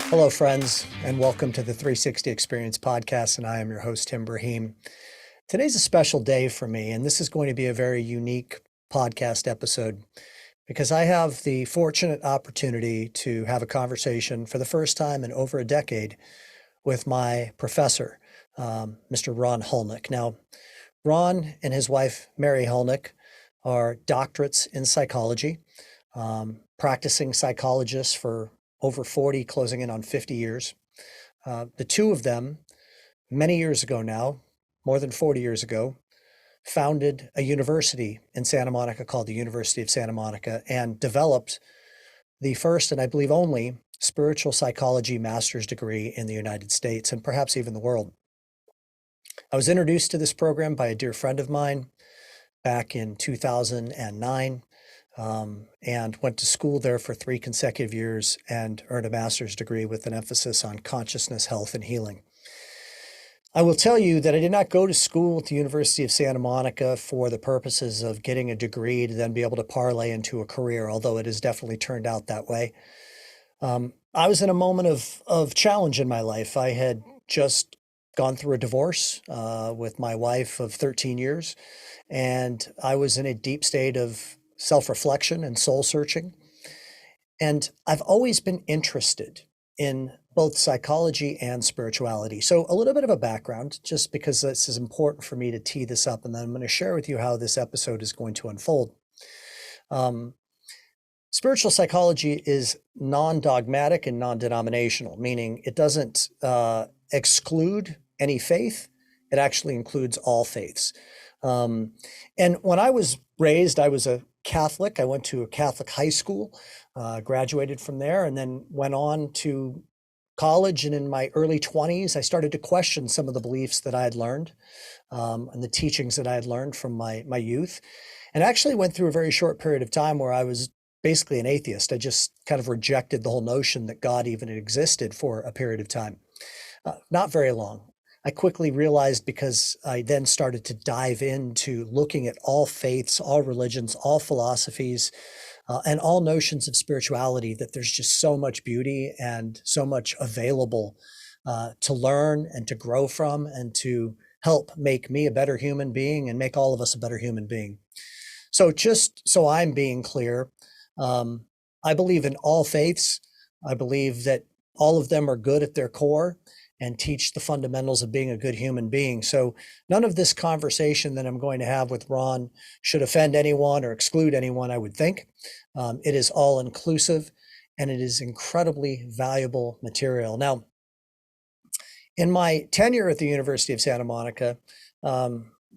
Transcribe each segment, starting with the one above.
Hello, friends, and welcome to the 360 Experience podcast. And I am your host, Tim Braheem. Today's a special day for me, and this is going to be a very unique podcast episode because I have the fortunate opportunity to have a conversation for the first time in over a decade with my professor, Mr. Ron Hulnick. Now, Ron and his wife, Mary Hulnick, are doctorates in psychology, practicing psychologists for over 40, closing in on 50 years. The two of them, many years ago now, more than 40 years ago, founded a university in Santa Monica called the University of Santa Monica and developed the first and I believe only spiritual psychology master's degree in the United States and perhaps even the world. I was introduced to this program by a dear friend of mine back in 2009. And went to school there for 3 consecutive years and earned a master's degree with an emphasis on consciousness, health, and healing. I will tell you that I did not go to school at the University of Santa Monica for the purposes of getting a degree to then be able to parlay into a career, although it has definitely turned out that way. I was in a moment of challenge in my life. I had just gone through a divorce with my wife of 13 years, and I was in a deep state of self-reflection and soul searching. And I've always been interested in both psychology and spirituality. So a little bit of a background, just because this is important for me to tee this up, and then I'm going to share with you how this episode is going to unfold. Spiritual psychology is non-dogmatic and non-denominational, meaning it doesn't exclude any faith. It actually includes all faiths. And when I was raised, I was a Catholic. I went to a Catholic high school, graduated from there, and then went on to college. And in my early 20s, I started to question some of the beliefs that I had learned and the teachings that I had learned from my youth. And actually went through a very short period of time where I was basically an atheist. I just kind of rejected the whole notion that God even existed for a period of time. Not very long. I quickly realized, because I then started to dive into looking at all faiths, all religions, all philosophies, and all notions of spirituality, that there's just so much beauty and so much available to learn and to grow from and to help make me a better human being and make all of us a better human being. So just so I'm being clear, I believe in all faiths. I believe that all of them are good at their core and teach the fundamentals of being a good human being. So none of this conversation that I'm going to have with Ron should offend anyone or exclude anyone, I would think. It is all inclusive, and it is incredibly valuable material. Now, in my tenure at the University of Santa Monica,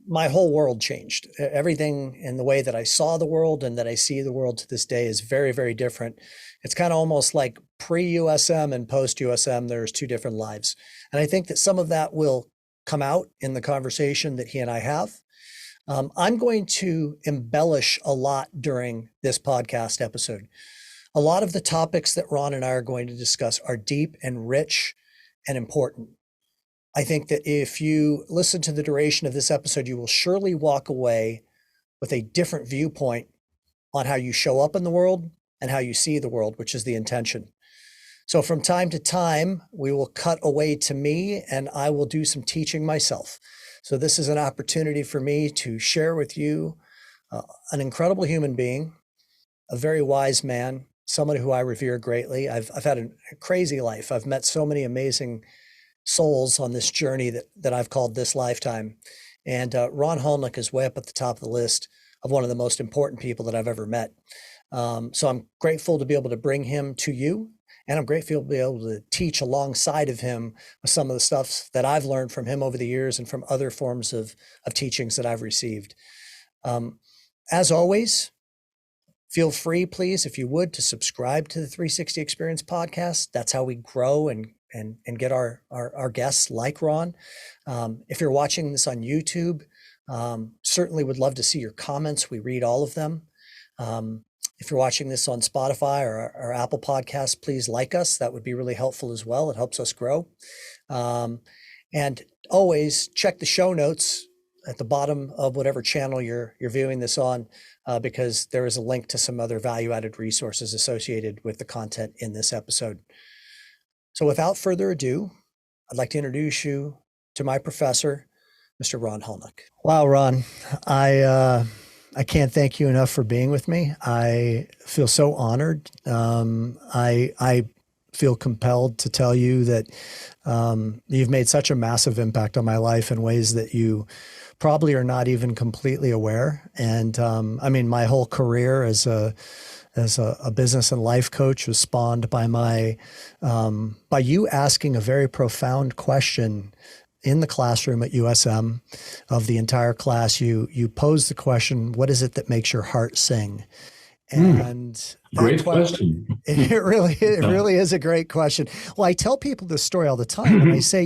my whole world changed. Everything in the way that I saw the world and that I see the world to this day is very, very different. It's kind of almost like pre-USM and post-USM, there's 2 different lives. And I think that some of that will come out in the conversation that he and I have. I'm going to embellish a lot during this podcast episode. A lot of the topics that Ron and I are going to discuss are deep and rich and important. I think that if you listen to the duration of this episode, you will surely walk away with a different viewpoint on how you show up in the world and how you see the world, which is the intention. So from time to time, we will cut away to me and I will do some teaching myself. So this is an opportunity for me to share with you an incredible human being, a very wise man, someone who I revere greatly. I've had a crazy life. I've met so many amazing souls on this journey that I've called this lifetime. And Ron Hulnick is way up at the top of the list of one of the most important people that I've ever met. So I'm grateful to be able to bring him to you. And I'm grateful to be able to teach alongside of him with some of the stuff that I've learned from him over the years and from other forms of teachings that I've received. As always, feel free, please, if you would, to subscribe to the 360 Experience podcast. That's how we grow and get our guests like Ron. If you're watching this on YouTube, certainly would love to see your comments. We read all of them. If you're watching this on Spotify or Apple Podcasts, please like us. That would be really helpful as well. It helps us grow. And always check the show notes at the bottom of whatever channel you're viewing this on, because there is a link to some other value-added resources associated with the content in this episode. So without further ado, I'd like to introduce you to my professor, Mr. Ron Hulnick. Wow, Ron, I can't thank you enough for being with me. I feel so honored. I feel compelled to tell you that you've made such a massive impact on my life in ways that you probably are not even completely aware. And I mean, my whole career as a business and life coach was spawned by by you asking a very profound question in the classroom at USM. Of the entire class, you posed the question, what is it that makes your heart sing? And Great question. it really is a great question. Well, I tell people this story all the time, and I say,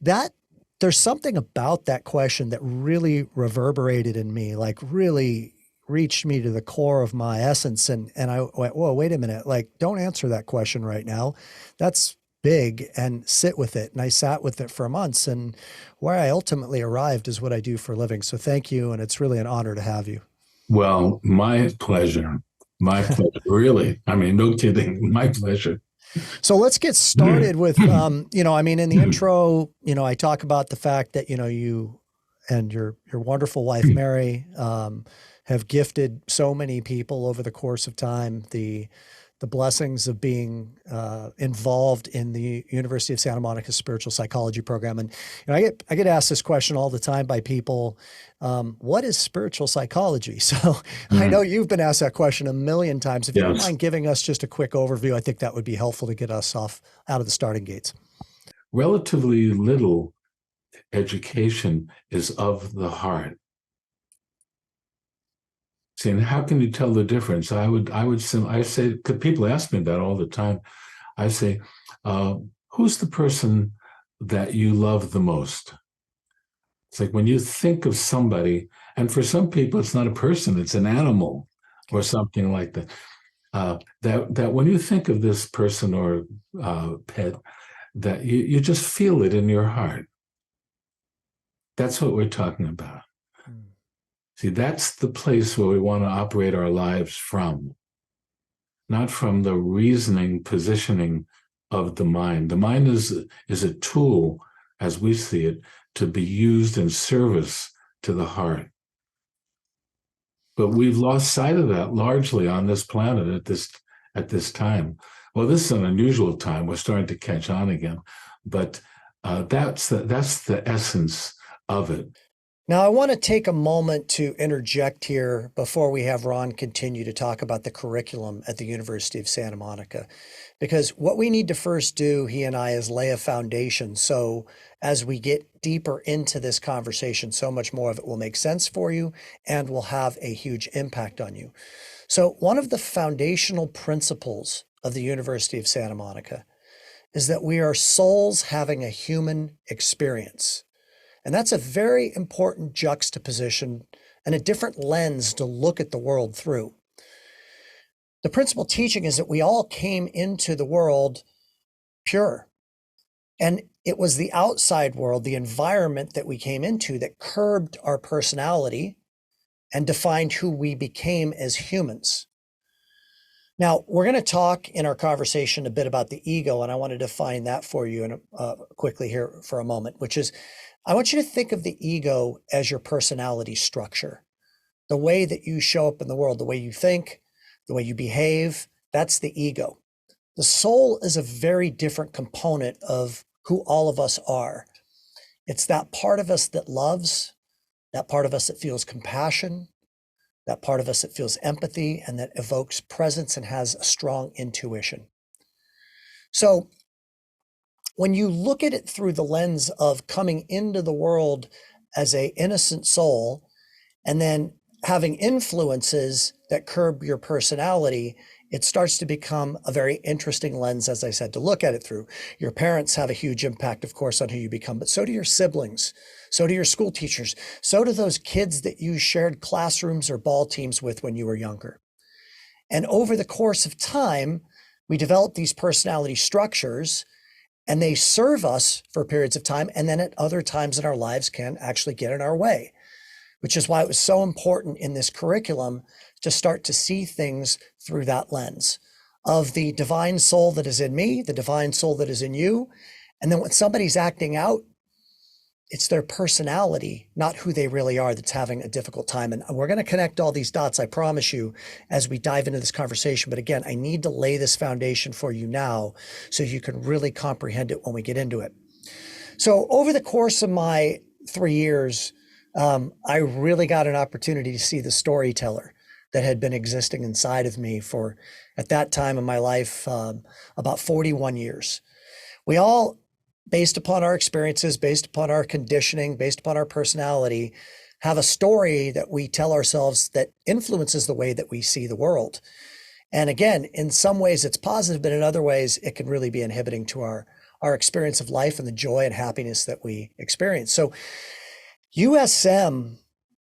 that there's something about that question that really reverberated in me, like really reached me to the core of my essence. And I went, whoa, wait a minute. Like, don't answer that question right now. That's big, and sit with it. And I sat with it for months, and where I ultimately arrived is what I do for a living. So thank you. And it's really an honor to have you. Well, my pleasure. My pleasure. Really. I mean, no kidding. My pleasure. So let's get started with, I mean, in the intro, I talk about the fact that, you and your wonderful wife, Mary, have gifted so many people over the course of time the blessings of being involved in the University of Santa Monica spiritual psychology program. And I get asked this question all the time by people, what is spiritual psychology? So I know you've been asked that question a million times. If you don't Yes. mind giving us just a quick overview, I think that would be helpful to get us out of the starting gates. Relatively little education is of the heart. See, and how can you tell the difference? I say, because people ask me that all the time. I say, who's the person that you love the most? It's like when you think of somebody, and for some people, it's not a person, it's an animal or something like that. That when you think of this person or pet, that you just feel it in your heart. That's what we're talking about. See, that's the place where we want to operate our lives from, not from the reasoning positioning of the mind. The mind is a tool, as we see it, to be used in service to the heart. But we've lost sight of that largely on this planet at this time. Well, this is an unusual time. We're starting to catch on again, but that's the essence of it. Now, I want to take a moment to interject here before we have Ron continue to talk about the curriculum at the University of Santa Monica, because what we need to first do, he and I, is lay a foundation. So as we get deeper into this conversation, so much more of it will make sense for you and will have a huge impact on you. So one of the foundational principles of the University of Santa Monica is that we are souls having a human experience. And that's a very important juxtaposition and a different lens to look at the world through. The principal teaching is that we all came into the world pure. And it was the outside world, the environment that we came into, that curbed our personality and defined who we became as humans. Now, we're going to talk in our conversation a bit about the ego, and I want to define that for you quickly here for a moment, which is, I want you to think of the ego as your personality structure. The way that you show up in the world, the way you think, the way you behave, that's the ego. The soul is a very different component of who all of us are. It's that part of us that loves, that part of us that feels compassion, that part of us that feels empathy, and that evokes presence and has a strong intuition. So when you look at it through the lens of coming into the world as an innocent soul and then having influences that curb your personality, it starts to become a very interesting lens, as I said, to look at it through. Your parents have a huge impact, of course, on who you become, but so do your siblings, so do your school teachers, so do those kids that you shared classrooms or ball teams with when you were younger. And over the course of time, we develop these personality structures, and they serve us for periods of time, and then at other times in our lives can actually get in our way, which is why it was so important in this curriculum to start to see things through that lens. of the divine soul that is in me, the divine soul that is in you. And then when somebody's acting out, it's their personality, not who they really are, that's having a difficult time. And we're going to connect all these dots, I promise you, as we dive into this conversation. But again, I need to lay this foundation for you now so you can really comprehend it when we get into it. So over the course of my 3 years, I really got an opportunity to see the storyteller that had been existing inside of me for, at that time in my life, about 41 years. We all, based upon our experiences, based upon our conditioning, based upon our personality, have a story that we tell ourselves that influences the way that we see the world. And again, in some ways it's positive, but in other ways it can really be inhibiting to our experience of life and the joy and happiness that we experience. So USM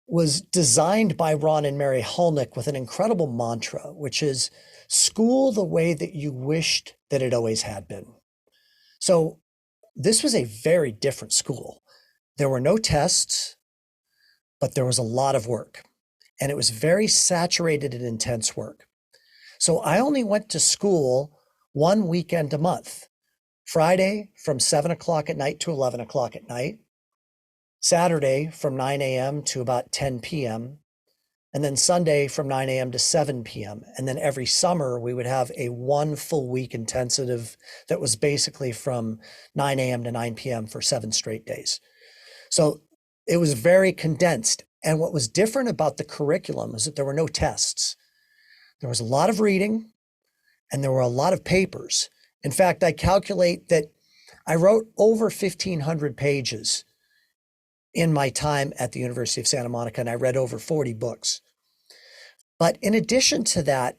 was designed by Ron and Mary Hulnick with an incredible mantra, which is school the way that you wished that it always had been. So this was a very different school. There were no tests, but there was a lot of work, and it was very saturated and intense work. So I only went to school one weekend a month, Friday from 7 o'clock at night to 11 o'clock at night, Saturday from 9 a.m. to about 10 p.m., and then Sunday from 9 a.m. to 7 p.m. And then every summer we would have a 1 full week intensive that was basically from 9 a.m. to 9 p.m. for 7 straight days. So it was very condensed. And what was different about the curriculum is that there were no tests. There was a lot of reading and there were a lot of papers. In fact, I calculate that I wrote over 1,500 pages in my time at the University of Santa Monica, and I read over 40 books. But in addition to that,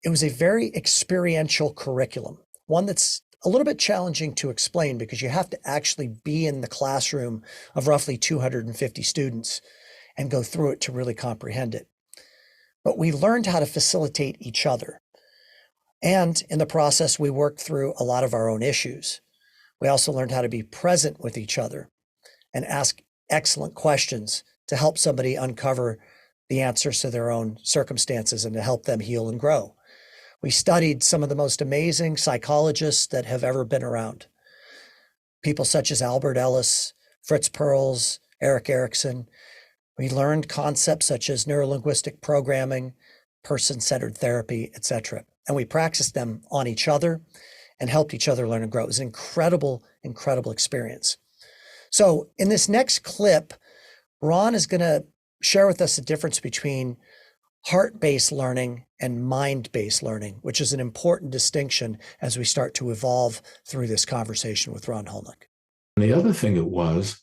it was a very experiential curriculum, one that's a little bit challenging to explain because you have to actually be in the classroom of roughly 250 students and go through it to really comprehend it. But we learned how to facilitate each other. And in the process, we worked through a lot of our own issues. We also learned how to be present with each other and ask excellent questions to help somebody uncover the answers to their own circumstances and to help them heal and grow. We studied some of the most amazing psychologists that have ever been around. People such as Albert Ellis, Fritz Perls, Erik Erikson. We learned concepts such as neurolinguistic programming, person-centered therapy, etc. And we practiced them on each other and helped each other learn and grow. It was an incredible, incredible experience. So in this next clip, Ron is going to share with us the difference between heart-based learning and mind-based learning, which is an important distinction as we start to evolve through this conversation with Ron Hulnick. And the other thing it was,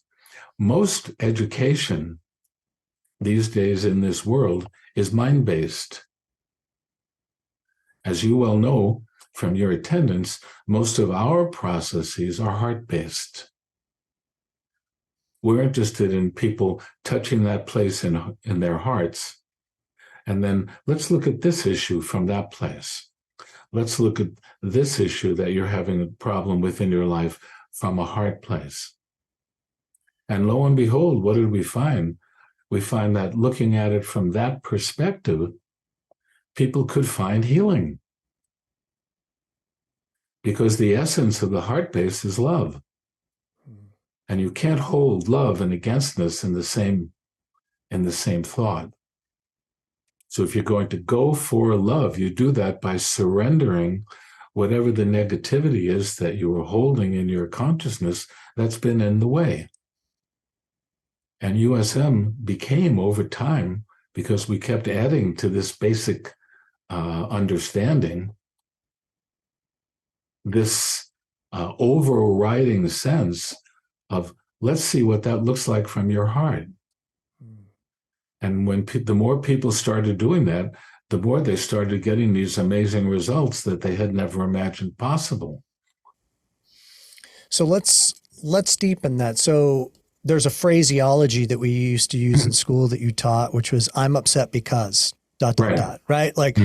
most education these days in this world is mind-based. As you well know from your attendance, most of our processes are heart-based. We're interested in people touching that place in their hearts. And then let's look at this issue from that place. Let's look at this issue that you're having a problem with in your life from a heart place. And lo and behold, what did we find? We find that looking at it from that perspective, people could find healing. Because the essence of the heart base is love. And you can't hold love and againstness in the same thought. So if you're going to go for love, you do that by surrendering whatever the negativity is that you were holding in your consciousness that's been in the way. And USM became, over time, because we kept adding to this basic understanding, this overriding sense of, let's see what that looks like from your heart. And when the more people started doing that, the more they started getting these amazing results that they had never imagined possible. So let's deepen that. So there's a phraseology that we used to use in school that you taught, which was, I'm upset because ... right? Like,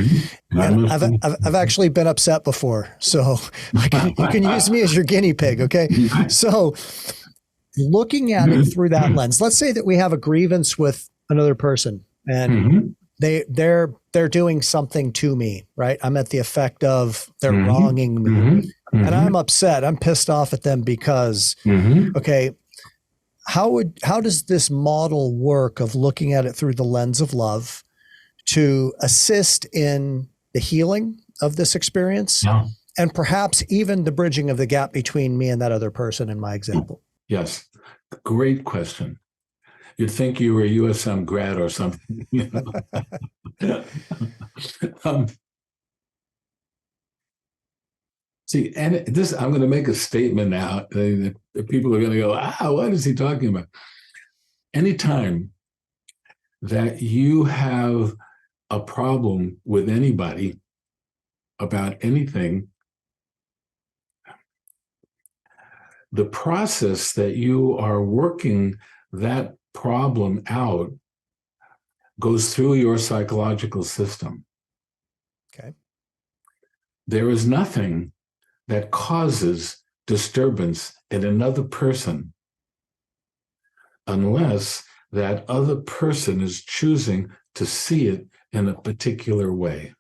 and I've actually been upset before. So you can use me as your guinea pig. Okay. So looking at it through that lens, let's say that we have a grievance with another person and they're doing something to me, right? I'm at the effect of they're Mm-hmm. wronging me, Mm-hmm. and Mm-hmm. I'm upset. I'm pissed off at them because, Mm-hmm. okay, how does this model work of looking at it through the lens of love to assist in the healing of this experience Yeah. and perhaps even the bridging of the gap between me and that other person in my example? Yes. Great question. You'd think you were a USM grad or something. You know? um, see, and this, I'm going to make a statement now. The people are going to go, what is he talking about? Anytime that you have a problem with anybody about anything, the process that you are working that problem out goes through your psychological system. Okay. There is nothing that causes disturbance in another person unless that other person is choosing to see it in a particular way.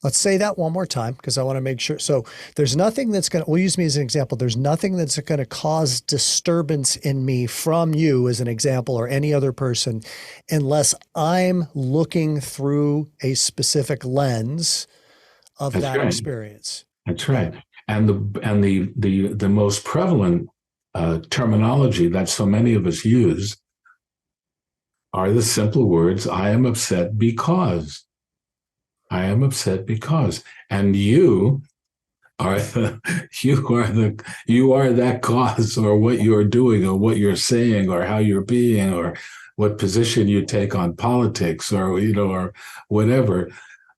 Let's say that one more time because I want to make sure. So there's nothing that's going to, we'll use me as an example. There's nothing that's going to cause disturbance in me from you as an example or any other person unless I'm looking through a specific lens of That's that right. experience. That's Okay. right. And the most prevalent terminology that so many of us use are the simple words, I am upset because. I am upset because. And are the you are that cause, or what you're doing or what you're saying or how you're being or what position you take on politics, or or whatever.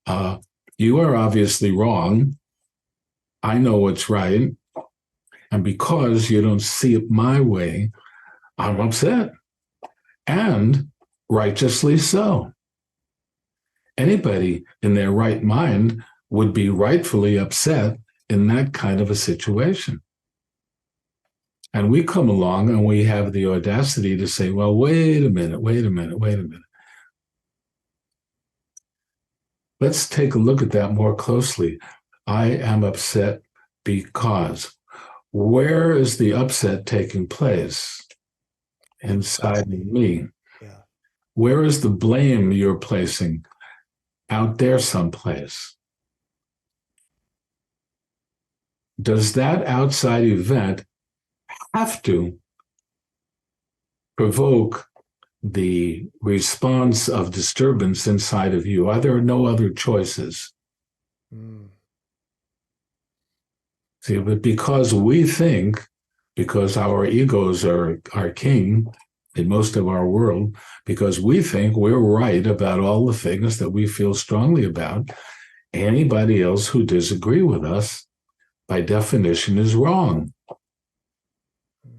Uh, you are obviously wrong. I know what's right. And because you don't see it my way, I'm upset. And righteously so. Anybody in their right mind would be rightfully upset in that kind of a situation. And we come along and we have the audacity to say, well, wait a minute, wait a minute, wait a minute. Let's take a look at that more closely. I am upset because. Where is the upset taking place? Inside of me. Yeah. Where is the blame you're placing? Out there someplace. Does that outside event have to provoke the response of disturbance inside of you? Are there no other choices? Mm. See, but because we think, because our egos are king in most of our world, because we think we're right about all the things that we feel strongly about, anybody else who disagree with us, by definition, is wrong.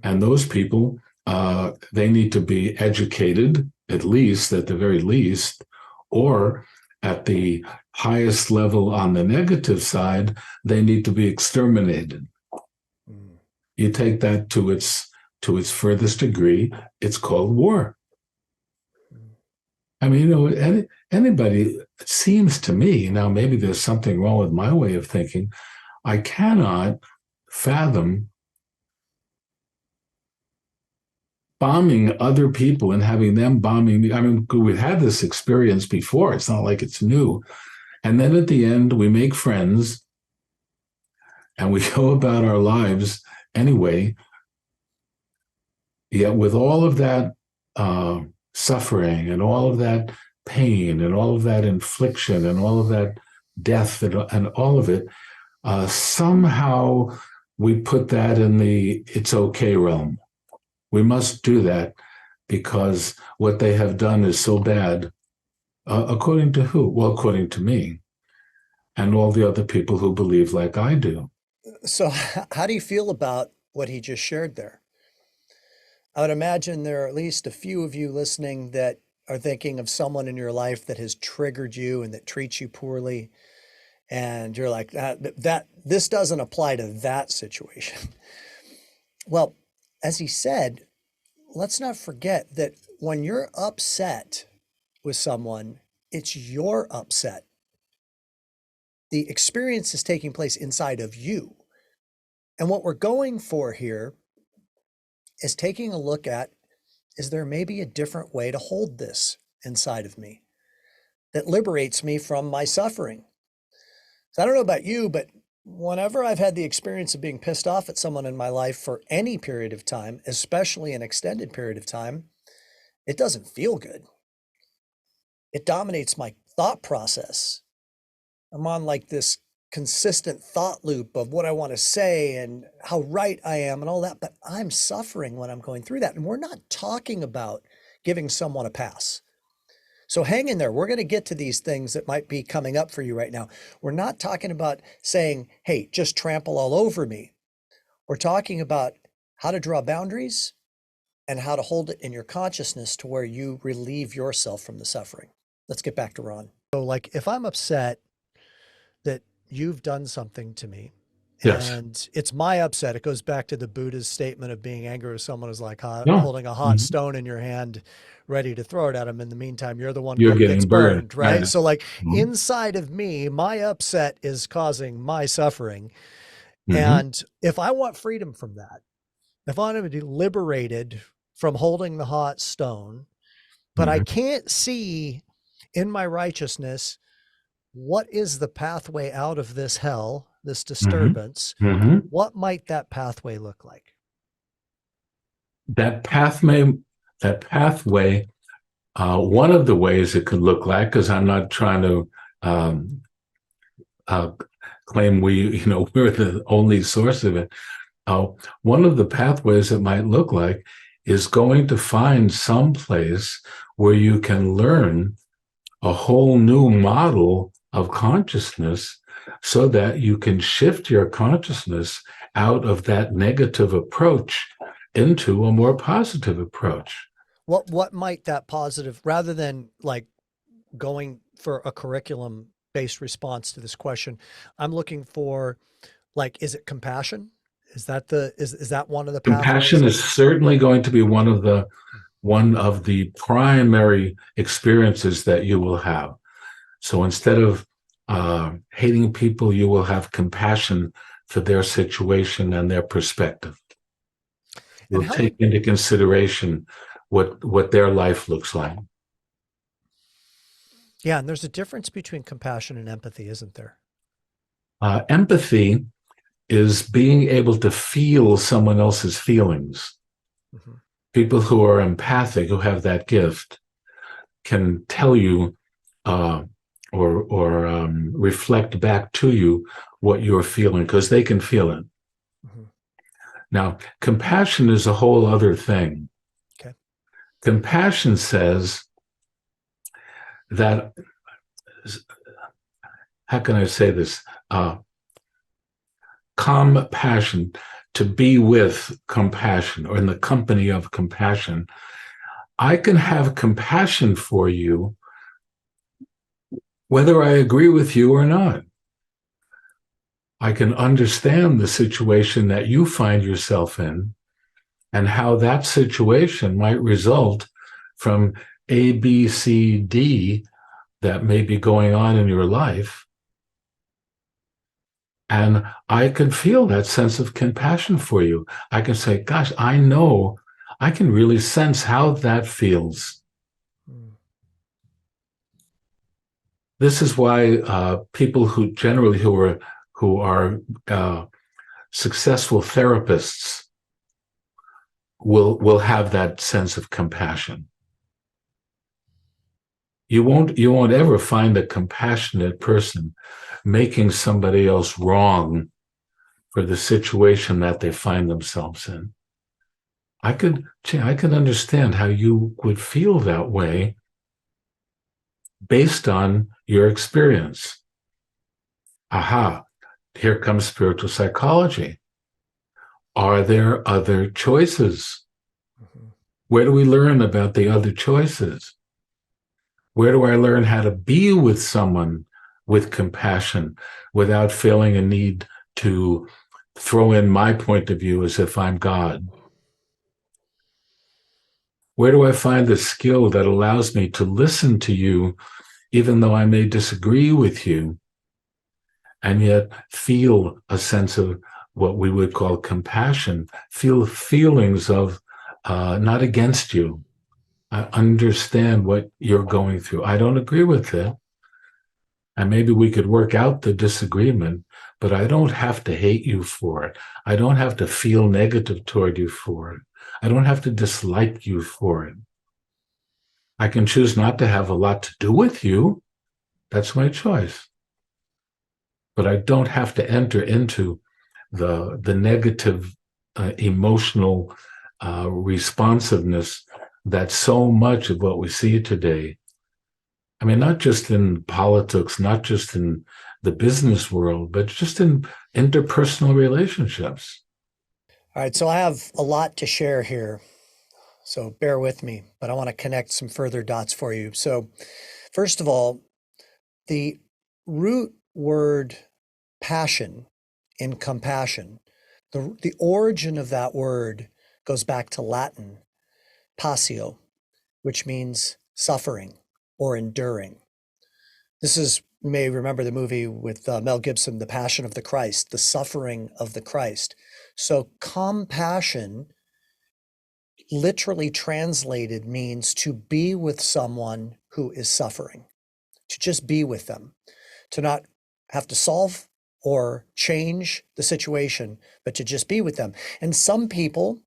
And those people, they need to be educated, at least, at the very least, or at the highest level on the negative side, they need to be exterminated. Mm. You take that to its furthest degree, it's called war. Mm. I mean, anybody, it seems to me, now maybe there's something wrong with my way of thinking. I cannot fathom bombing other people and having them bombing me. I mean, we've had this experience before. It's not like it's new. And then at the end, we make friends and we go about our lives anyway. Yet, with all of that suffering and all of that pain and all of that infliction and all of that death and all of it, somehow we put that in the it's okay realm. We must do that because what they have done is so bad. According to who? Well, according to me and all the other people who believe like I do. So, how do you feel about what he just shared there? I would imagine there are at least a few of you listening that are thinking of someone in your life that has triggered you and that treats you poorly. And you're like, that this doesn't apply to that situation. Well, as he said, let's not forget that when you're upset with someone, it's your upset. The experience is taking place inside of you. And what we're going for here is taking a look at, is there maybe a different way to hold this inside of me that liberates me from my suffering? So I don't know about you, but whenever I've had the experience of being pissed off at someone in my life for any period of time, especially an extended period of time, it doesn't feel good. It dominates my thought process. I'm on like this consistent thought loop of what I want to say and how right I am and all that, but I'm suffering when I'm going through that. And we're not talking about giving someone a pass. So hang in there. We're going to get to these things that might be coming up for you right now. We're not talking about saying, hey, just trample all over me. We're talking about how to draw boundaries and how to hold it in your consciousness to where you relieve yourself from the suffering. Let's get back to Ron. So like if I'm upset that you've done something to me Yes. and it's my upset, it goes back to the Buddha's statement of being angry with someone is like No. holding a hot Mhm. stone in your hand, ready to throw it at them. In the meantime, you're the one You're gets getting burned. burned, Right. right? So like Mhm. inside of me, my upset is causing my suffering. Mhm. And if I want freedom from that, if I want to be liberated from holding the hot stone, but I Mhm. can't see in my righteousness what is the pathway out of this hell, this Mhm. disturbance, Mhm. what might that pathway look like? That pathway, that pathway, one of the ways it could look like, because I'm not trying to um, uh, claim we're the only source of it. Uh, One of the pathways it might look like is going to find some place where you can learn a whole new model of consciousness so that you can shift your consciousness out of that negative approach into a more positive approach. What might that positive, rather than like going for a curriculum based response to this question, I'm looking for like, is it compassion? Is that is that one of the Compassion pathways? is certainly going to be one of the primary experiences that you will have. So instead of hating people, you will have compassion for their situation and their perspective. And You'll how take would, into consideration what their life looks like. yeah, and there's a difference between compassion and empathy, isn't there? Empathy is being able to feel someone else's feelings. Mm-hmm. People who are empathic, who have that gift, can tell you uh, or reflect back to you what you're feeling because they can feel it. Mm-hmm. Now, compassion is a whole other thing. Okay. Compassion says that, how can I say this? Compassion, to be with compassion or in the company of compassion. I can have compassion for you whether I agree with you or not. I can understand the situation that you find yourself in and how that situation might result from A, B, C, D that may be going on in your life. And I can feel that sense of compassion for you. I can say, gosh, I know, I can really sense how that feels. Mm. This is why people who are successful therapists will have that sense of compassion. You won't ever find a compassionate person making somebody else wrong for the situation that they find themselves in. I could understand how you would feel that way based on your experience. Aha, here comes spiritual psychology. Are there other choices? Mm-hmm. Where do we learn about the other choices? Where do I learn how to be with someone with compassion without feeling a need to throw in my point of view as if I'm God? Where do I find the skill that allows me to listen to you, even though I may disagree with you, and yet feel a sense of what we would call compassion, feel feelings of not against you. I understand what you're going through. I don't agree with it. And maybe we could work out the disagreement, but I don't have to hate you for it. I don't have to feel negative toward you for it. I don't have to dislike you for it. I can choose not to have a lot to do with you. That's my choice. But I don't have to enter into the negative emotional responsiveness that so much of what we see today. I mean, not just in politics, not just in the business world, but just in interpersonal relationships. All right, so I have a lot to share here, so bear with me, but I want to connect some further dots for you. So, first of all, the root word passion in compassion, the origin of that word goes back to Latin, passio, which means suffering or enduring. This is, you may remember the movie with Mel Gibson, The Passion of the Christ, the suffering of the Christ. So compassion, literally translated, means to be with someone who is suffering, to just be with them, to not have to solve or change the situation, but to just be with them. And some people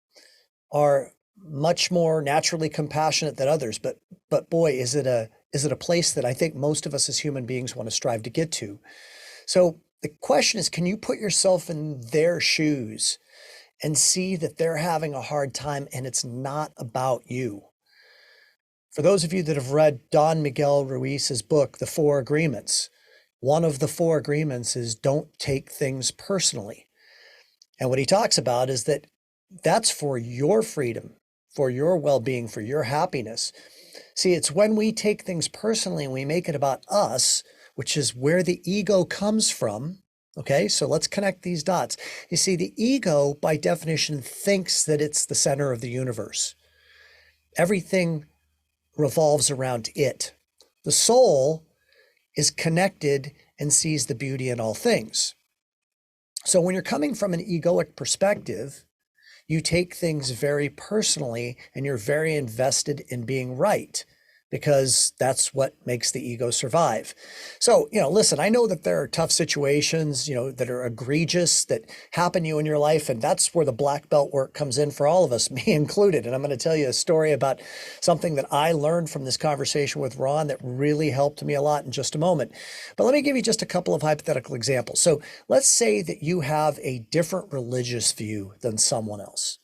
are much more naturally compassionate than others, but boy, is it a place that I think most of us as human beings want to strive to get to. So the question is, can you put yourself in their shoes and see that they're having a hard time and it's not about you? For those of you that have read Don Miguel Ruiz's book, The Four Agreements, one of the four agreements is don't take things personally. And what he talks about is that that's for your freedom, for your well-being, for your happiness. See, it's when we take things personally and we make it about us, which is where the ego comes from. Okay, so let's connect these dots. You see, the ego, by definition, thinks that it's the center of the universe. Everything revolves around it. The soul is connected and sees the beauty in all things. So when you're coming from an egoic perspective, you take things very personally and you're very invested in being right, because that's what makes the ego survive. So, listen, I know that there are tough situations, that are egregious that happen to you in your life. And that's where the black belt work comes in for all of us, me included. And I'm going to tell you a story about something that I learned from this conversation with Ron that really helped me a lot in just a moment. But let me give you just a couple of hypothetical examples. So let's say that you have a different religious view than someone else,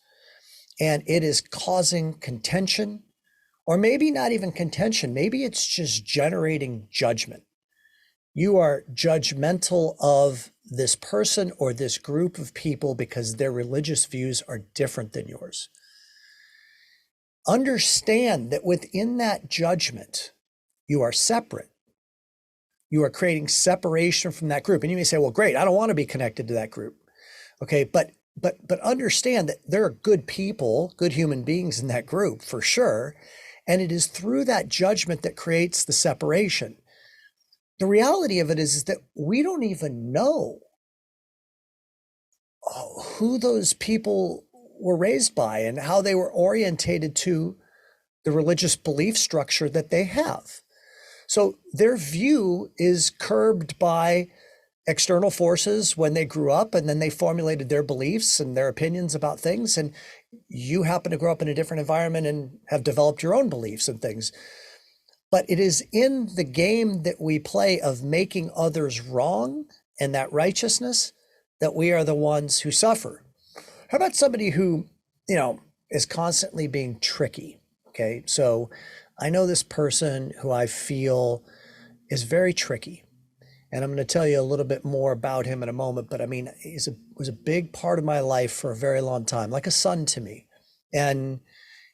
and it is causing contention. Or maybe not even contention, maybe it's just generating judgment. You are judgmental of this person or this group of people because their religious views are different than yours. Understand that within that judgment, you are separate. You are creating separation from that group. And you may say, well, great, I don't want to be connected to that group. Okay, but understand that there are good people, good human beings in that group for sure. And it is through that judgment that creates the separation. The reality of it is that we don't even know who those people were raised by and how they were orientated to the religious belief structure that they have. So their view is curbed by external forces when they grew up, and then they formulated their beliefs and their opinions about things. And you happen to grow up in a different environment and have developed your own beliefs and things. But it is in the game that we play of making others wrong and that righteousness that we are the ones who suffer. How about somebody who, is constantly being tricky? Okay, so I know this person who I feel is very tricky. And I'm going to tell you a little bit more about him in a moment. But I mean, was a big part of my life for a very long time, like a son to me. And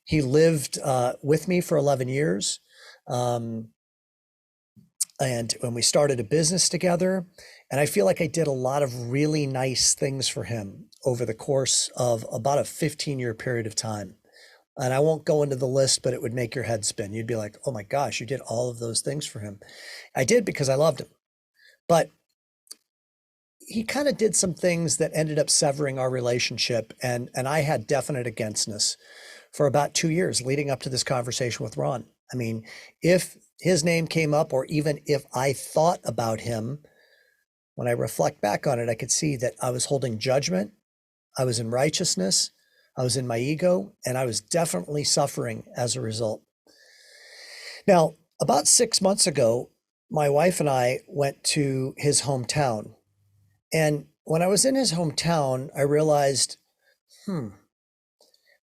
he lived with me for 11 years. And when we started a business together, and I feel like I did a lot of really nice things for him over the course of about a 15-year period of time. And I won't go into the list, but it would make your head spin. You'd be like, oh my gosh, you did all of those things for him. I did because I loved him. But he kind of did some things that ended up severing our relationship. And I had definite againstness for about 2 years leading up to this conversation with Ron. I mean, if his name came up, or even if I thought about him, when I reflect back on it, I could see that I was holding judgment, I was in righteousness, I was in my ego, and I was definitely suffering as a result. Now, about 6 months ago, my wife and I went to his hometown. And when I was in his hometown, I realized,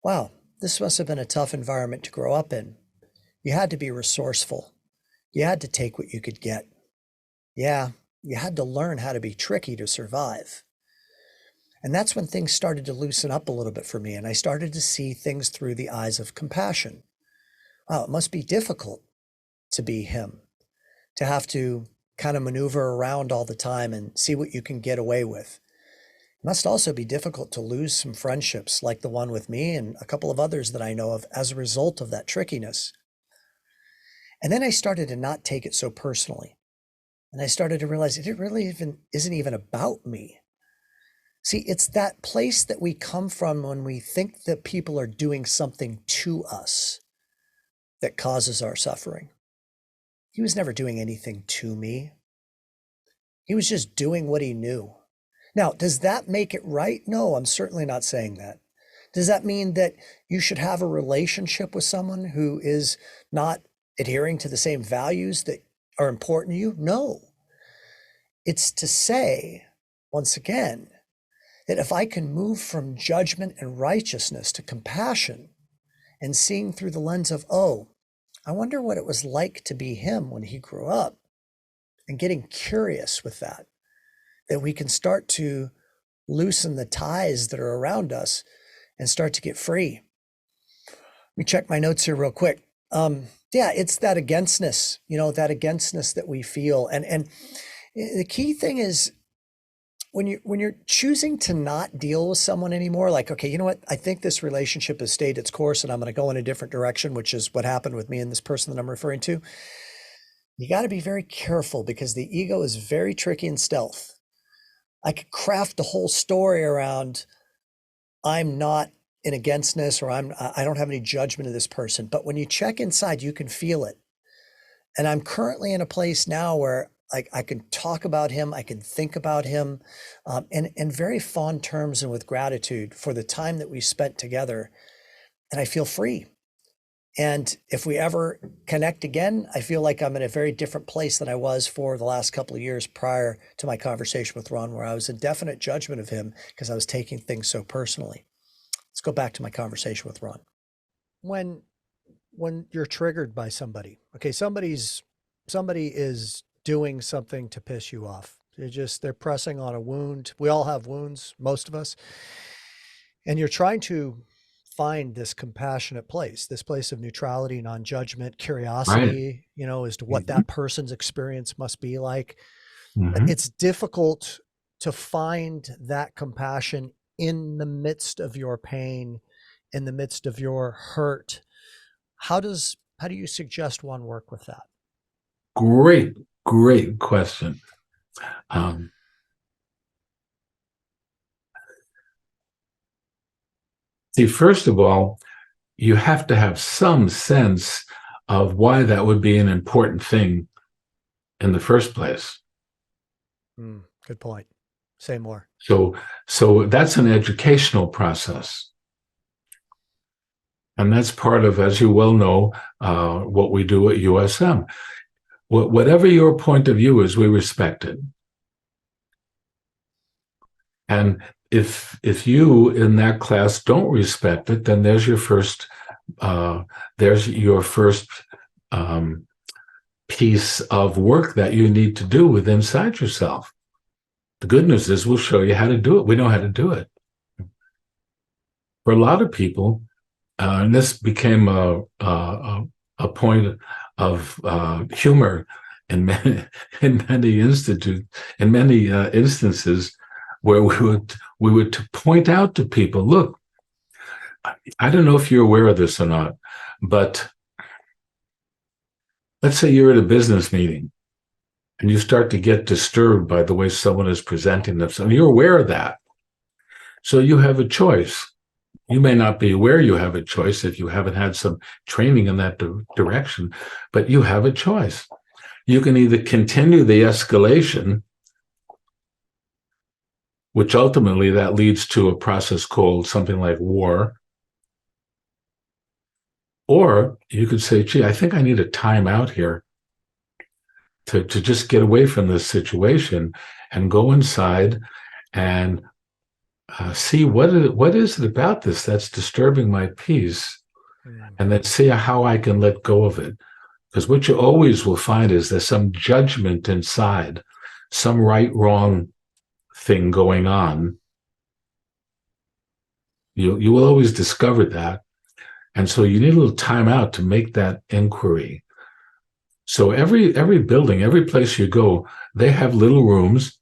wow, this must have been a tough environment to grow up in. You had to be resourceful. You had to take what you could get. Yeah, you had to learn how to be tricky to survive. And that's when things started to loosen up a little bit for me. And I started to see things through the eyes of compassion. Wow, it must be difficult to be him, to have to kind of maneuver around all the time and see what you can get away with. It must also be difficult to lose some friendships like the one with me and a couple of others that I know of as a result of that trickiness. And then I started to not take it so personally. And I started to realize it really isn't even about me. See, it's that place that we come from when we think that people are doing something to us that causes our suffering. He was never doing anything to me. He was just doing what he knew. Now, does that make it right? No, I'm certainly not saying that. Does that mean that you should have a relationship with someone who is not adhering to the same values that are important to you? No. It's to say, once again, that if I can move from judgment and righteousness to compassion and seeing through the lens of, oh, I wonder what it was like to be him when he grew up, and getting curious with that, that we can start to loosen the ties that are around us and start to get free. Let me check my notes here real quick. Yeah, it's that againstness, that againstness that we feel. And the key thing is when you're choosing to not deal with someone anymore, like, okay, you know what? I think this relationship has stayed its course and I'm going to go in a different direction, which is what happened with me and this person that I'm referring to. You got to be very careful because the ego is very tricky and stealth. I could craft the whole story around I'm not in againstness or I don't have any judgment of this person. But when you check inside, you can feel it. And I'm currently in a place now where I can talk about him, I can think about him in very fond terms and with gratitude for the time that we spent together. And I feel free. And if we ever connect again, I feel like I'm in a very different place than I was for the last couple of years prior to my conversation with Ron, where I was in definite judgment of him because I was taking things so personally. Let's go back to my conversation with Ron. When you're triggered by somebody, okay, somebody is doing something to piss you off. They're pressing on a wound. We all have wounds, most of us. And you're trying to find this compassionate place, this place of neutrality, non-judgment, curiosity, as to what that person's experience must be like. Mm-hmm. It's difficult to find that compassion in the midst of your pain, in the midst of your hurt. How do you suggest one work with that? Great question. See, first of all, you have to have some sense of why that would be an important thing in the first place. Good point. Say more. So that's an educational process. And that's part of, as you well know, what we do at USM. Whatever your point of view is, we respect it. And if you in that class don't respect it, then there's your first piece of work that you need to do with inside yourself. The good news is we'll show you how to do it. We know how to do it. For a lot of people, and this became a point of humor in many instances, where we would point out to people, look, I don't know if you're aware of this or not, but let's say you're at a business meeting and you start to get disturbed by the way someone is presenting themselves. You're aware of that. So you have a choice. You may not be aware you have a choice if you haven't had some training in that direction, but you have a choice. You can either continue the escalation, which ultimately that leads to a process called something like war, or you could say, gee, I think I need a timeout here to just get away from this situation and go inside and see what is it about this that's disturbing my peace, Mm. and then see how I can let go of it. Because what you always will find is there's some judgment inside, some right wrong thing going on. You will always discover that, and so you need a little time out to make that inquiry. So every building, every place you go, they have little rooms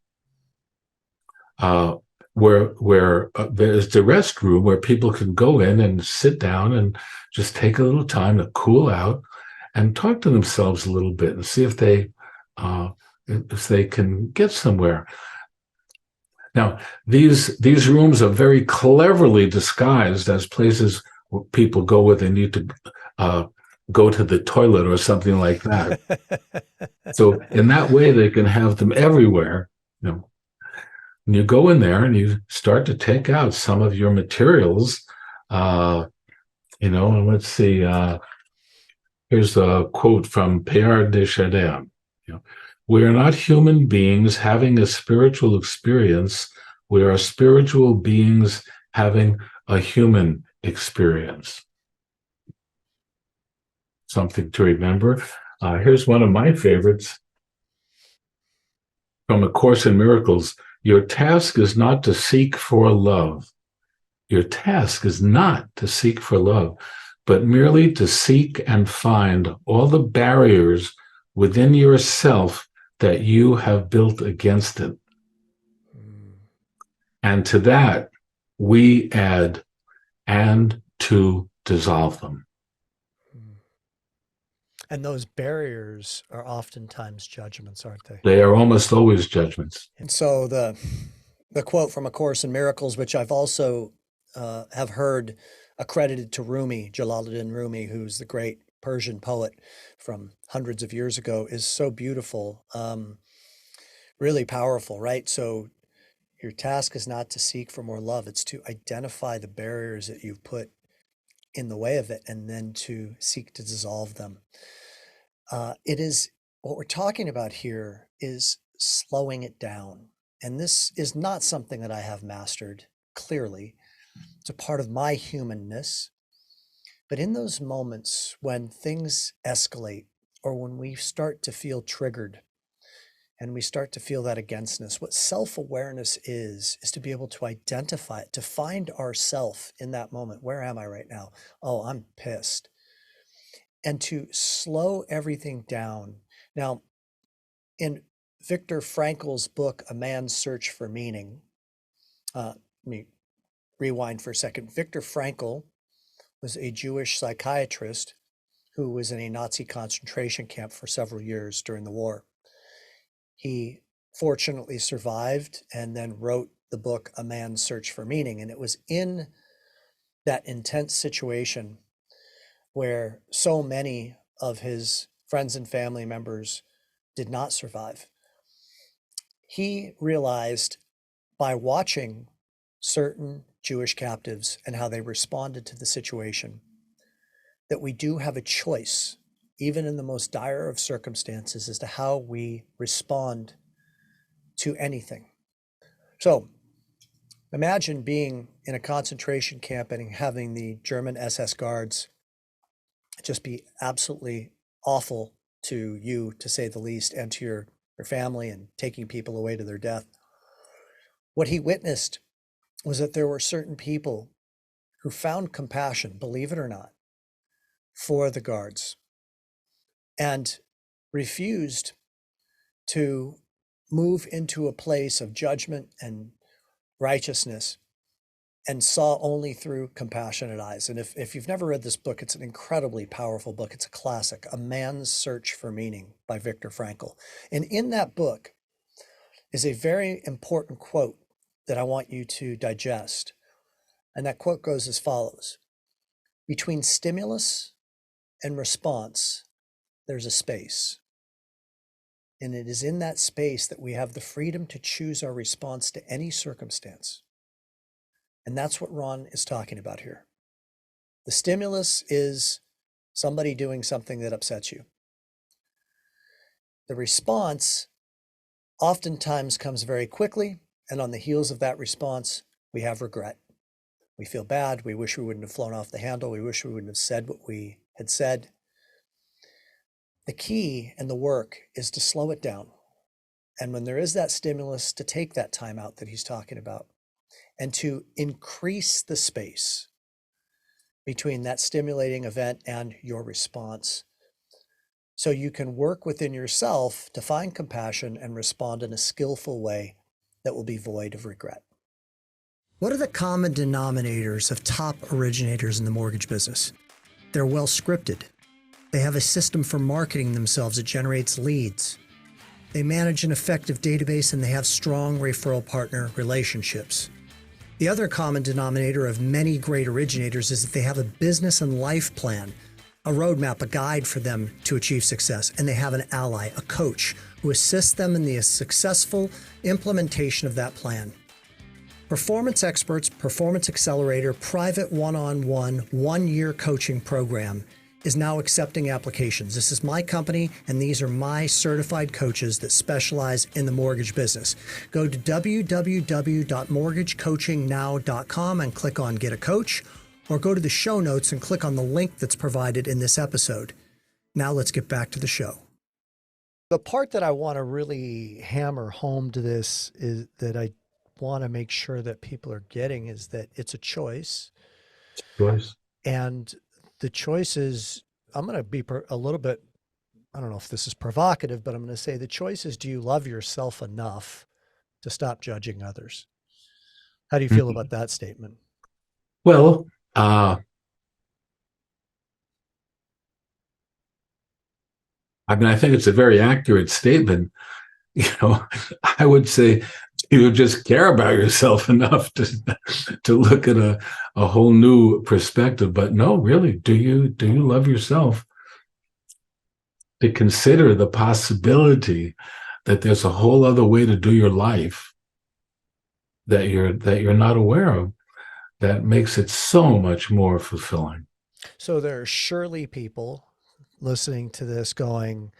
uh, where there's the restroom where people can go in and sit down and just take a little time to cool out and talk to themselves a little bit and see uh, if they can get somewhere. Now, these rooms are very cleverly disguised as places where people go where they need to uh, go to the toilet or something like that. So in that way, they can have them everywhere. You know, and you go in there and you start to take out some of your materials. Uh, and let's see. Here's a quote from Pierre de Chardin. You know, we are not human beings having a spiritual experience. We are spiritual beings having a human experience. Something to remember. Here's one of my favorites from A Course in Miracles. Your task is not to seek for love. Your task is not to seek for love, but merely to seek and find all the barriers within yourself that you have built against it. Mm. And to that, we add, and to dissolve them. Mm. And those barriers are oftentimes judgments, aren't they? They are almost always judgments. And so the quote from A Course in Miracles, which I've also have heard accredited to Rumi, Jalaluddin Rumi, who's the great Persian poet from hundreds of years ago, is so beautiful, really powerful, right? So your task is not to seek for more love; it's to identify the barriers that you've put in the way of it, and then to seek to dissolve them. It is what we're talking about here is slowing it down. And this is not something that I have mastered clearly. It's a part of my humanness. But in those moments when things escalate or when we start to feel triggered and we start to feel that againstness, what self awareness is to be able to identify it, to find ourself in that moment. Where am I right now? Oh, I'm pissed. And to slow everything down. Now, in Viktor Frankl's book, A Man's Search for Meaning, let me rewind for a second. Viktor Frankl was a Jewish psychiatrist who was in a Nazi concentration camp for several years during the war. He fortunately survived and then wrote the book, A Man's Search for Meaning. And it was in that intense situation where so many of his friends and family members did not survive. He realized by watching certain Jewish captives and how they responded to the situation that we do have a choice, even in the most dire of circumstances, as to how we respond to anything. So imagine being in a concentration camp and having the German SS guards just be absolutely awful to you, to say the least, and to your family, and taking people away to their death. What he witnessed was that there were certain people who found compassion, believe it or not, for the guards and refused to move into a place of judgment and righteousness and saw only through compassionate eyes. And if you've never read this book, it's an incredibly powerful book. It's a classic, A Man's Search for Meaning by Viktor Frankl. And in that book is a very important quote that I want you to digest. And that quote goes as follows: between stimulus and response, there's a space. And it is in that space that we have the freedom to choose our response to any circumstance. And that's what Ron is talking about here. The stimulus is somebody doing something that upsets you. The response oftentimes comes very quickly, and on the heels of that response, we have regret. We feel bad. We wish we wouldn't have flown off the handle. We wish we wouldn't have said what we had said. The key and the work is to slow it down. And when there is that stimulus, to take that time out that he's talking about and to increase the space between that stimulating event and your response. So you can work within yourself to find compassion and respond in a skillful way that will be void of regret. What are the common denominators of top originators in the mortgage business? They're well scripted. They have a system for marketing themselves that generates leads. They manage an effective database and they have strong referral partner relationships. The other common denominator of many great originators is that they have a business and life plan, a roadmap, a guide for them to achieve success, and they have an ally, a coach, who assists them in the successful implementation of that plan. Performance Experts Performance Accelerator private one-on-one, one-year coaching program is now accepting applications. This is my company, and these are my certified coaches that specialize in the mortgage business. Go to www.mortgagecoachingnow.com and click on Get a Coach, or go to the show notes and click on the link that's provided in this episode. Now let's get back to the show. The part that I want to really hammer home to this is that I want to make sure that people are getting is that it's a choice. Choice. And the choice is, I'm going to be a little bit, I don't know if this is provocative, but I'm going to say the choice is, do you love yourself enough to stop judging others? How do you feel about that statement? Well, I mean, I think it's a very accurate statement. I would say you just care about yourself enough to look at a whole new perspective. But no, really, do you love yourself to consider the possibility that there's a whole other way to do your life that you're not aware of, that makes it so much more fulfilling? So there are surely people listening to this going,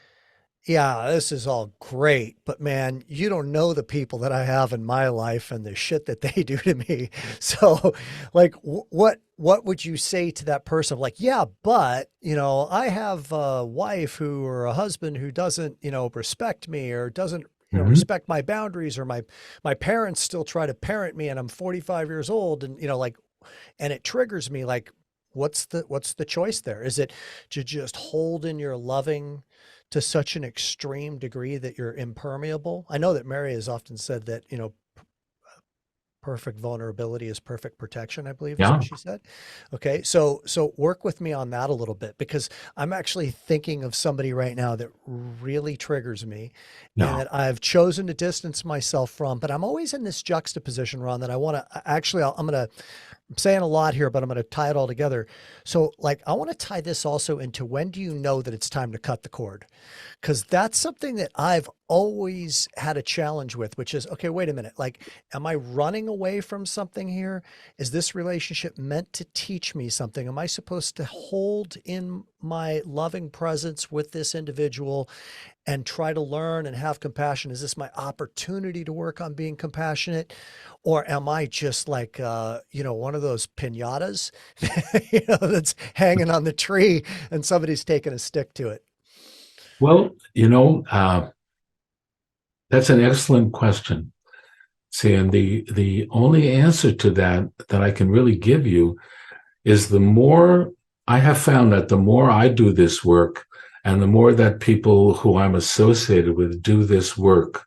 yeah, this is all great, but man, you don't know the people that I have in my life and the shit that they do to me. So like, what would you say to that person? Like, yeah, but I have a wife or a husband who doesn't, respect me or doesn't, respect my boundaries, or my parents still try to parent me and I'm 45 years old and, and it triggers me. Like, what's the choice there? Is it to just hold in your loving to such an extreme degree that you're impermeable? I know that Mary has often said that, perfect vulnerability is perfect protection, I believe is what she said. Okay. So work with me on that a little bit, because I'm actually thinking of somebody right now that really triggers me and that I've chosen to distance myself from, but I'm always in this juxtaposition, Ron, that I want to actually, I'm saying a lot here, but I'm going to tie it all together. So like, I want to tie this also into, when do you know that it's time to cut the cord? Because that's something that I've always had a challenge with, which is, okay, wait a minute. Like, am I running away from something here? Is this relationship meant to teach me something? Am I supposed to hold in my loving presence with this individual and try to learn and have compassion? Is this my opportunity to work on being compassionate? Or am I just like, one of those piñatas, that's hanging on the tree and somebody's taking a stick to it? Well, that's an excellent question. See, and the only answer to that I can really give you is, the more I have found that the more I do this work and the more that people who I'm associated with do this work,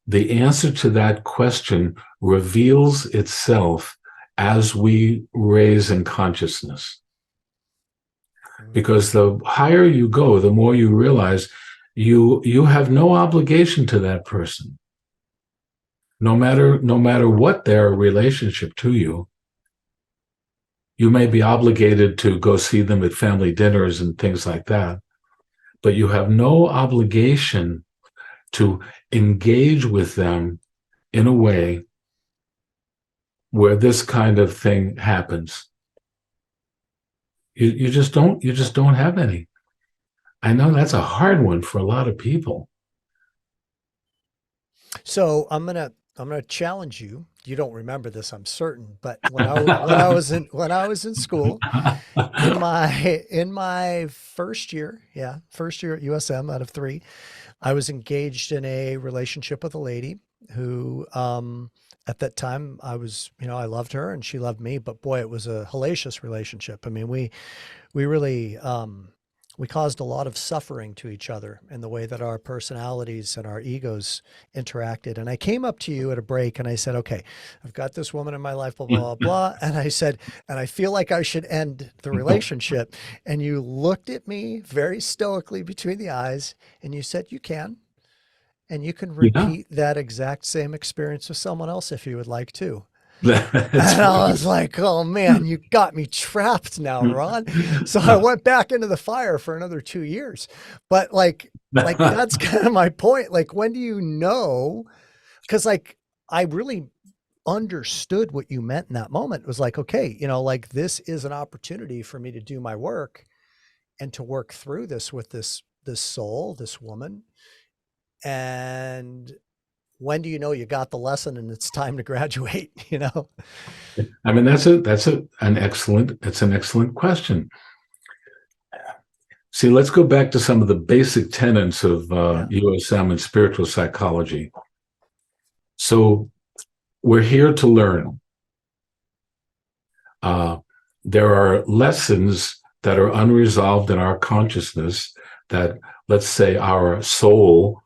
the answer to that question reveals itself as we raise in consciousness. Mm. Because the higher you go, the more you realize you have no obligation to that person. No matter what their relationship to you, you may be obligated to go see them at family dinners and things like that, but you have no obligation to engage with them in a way where this kind of thing happens. You just don't have any. I know that's a hard one for a lot of people. So I'm gonna challenge you. You don't remember this, I'm certain, but when I was in school, in my first year, yeah, first year at USM out of three, I was engaged in a relationship with a lady who, at that time, I loved her and she loved me, but boy, it was a hellacious relationship. I mean, we really, we caused a lot of suffering to each other in the way that our personalities and our egos interacted. And I came up to you at a break and I said, okay, I've got this woman in my life, blah, blah, blah, blah. And I said, and I feel like I should end the relationship. And you looked at me very stoically between the eyes and you said, you can. And you can Yeah, repeat that exact same experience with someone else if you would like to. that's And I was right. like, oh man, you got me trapped now, Ron. So I went back into the fire for another 2 years. But like that's kind of my point. Like, when do you know? Because like I really understood what you meant in that moment. It was like, okay, like this is an opportunity for me to do my work and to work through this with this soul, this woman. And when do you know you got the lesson and it's time to graduate, you know? I mean, that's an excellent question. See, let's go back to some of the basic tenets of Yeah. USM and spiritual psychology. So we're here to learn. Uh, there are lessons that are unresolved in our consciousness that, let's say, our soul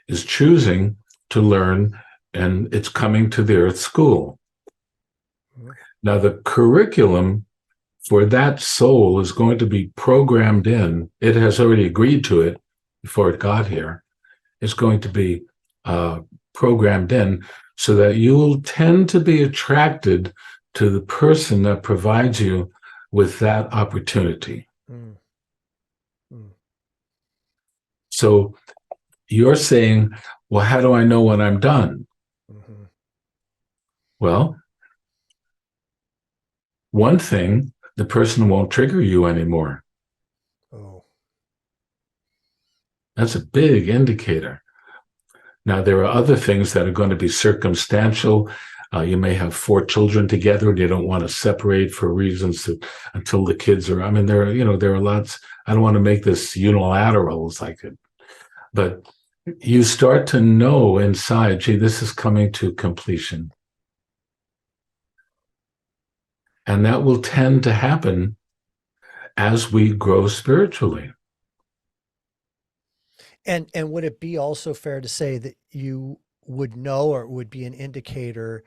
is choosing to learn, and it's coming to the earth school. Mhm. Now, the curriculum for that soul is going to be programmed in. It has already agreed to it before it got here. It's going to be programmed in so that you will tend to be attracted to the person that provides you with that opportunity. Mm, mm, So you're saying, well, how do I know when I'm done? mhm. Well, one thing, the person won't trigger you anymore. Oh, That's a big indicator. Now, there are other things that are going to be circumstantial. You may have 4 children together and you don't want to separate for reasons until the kids are. I mean, there are lots. I don't want to make this unilateral. It's like it, but you start to know inside, gee, this is coming to completion, and that will tend to happen as we grow spiritually. and would it be also fair to say that you would know, or it would be an indicator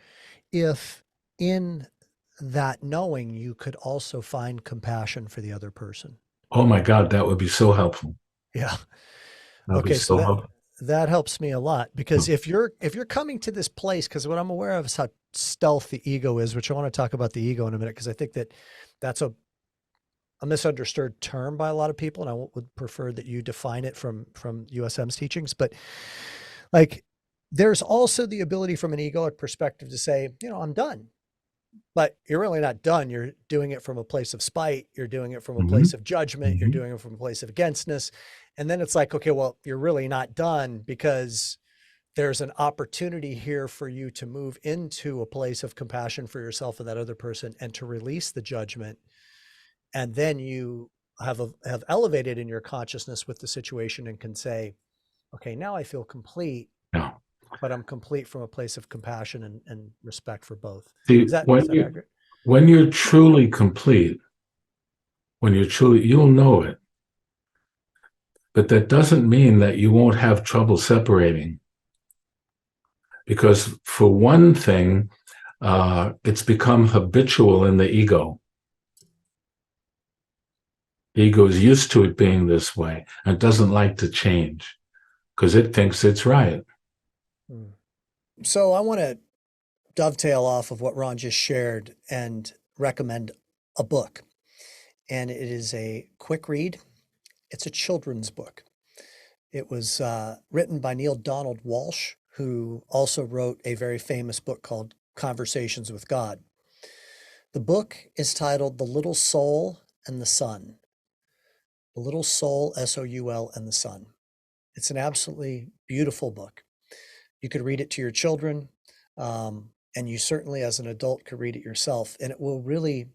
if in that knowing you could also find compassion for the other person? Oh my God, that would be so helpful. Yeah. That would be Okay, so so helpful. that helps me a lot, because if you're coming to this place, because what I'm aware of is how stealth the ego is, which I want to talk about the ego in a minute, because I think that that's a misunderstood term by a lot of people, and I would prefer that you define it from USM's teachings. But like, there's also the ability from an egoic perspective to say, I'm done. But you're really not done. You're doing it from a place of spite. You're doing it from a Mm-hmm. place of judgment. You're Mm-hmm. doing it from a place of againstness. And then it's like, okay, well, you're really not done, because there's an opportunity here for you to move into a place of compassion for yourself and that other person, and to release the judgment. And then you have elevated in your consciousness with the situation and can say, okay, now I feel complete, Yeah. but I'm complete from a place of compassion and respect for both. See, Is that accurate? when you're truly complete, you'll know it. But that doesn't mean that you won't have trouble separating. Because for one thing, it's become habitual in the ego. The ego is used to it being this way and doesn't like to change because it thinks it's right. Mm. So I want to dovetail off of what Ron just shared and recommend a book. And it is a quick read. It's a children's book. It was written by Neil Donald Walsh, who also wrote a very famous book called Conversations with God. The book is titled The Little Soul and the Sun. The Little Soul, Soul, and the Sun. It's an absolutely beautiful book. You could read it to your children, and you certainly, as an adult, could read it yourself, and it will really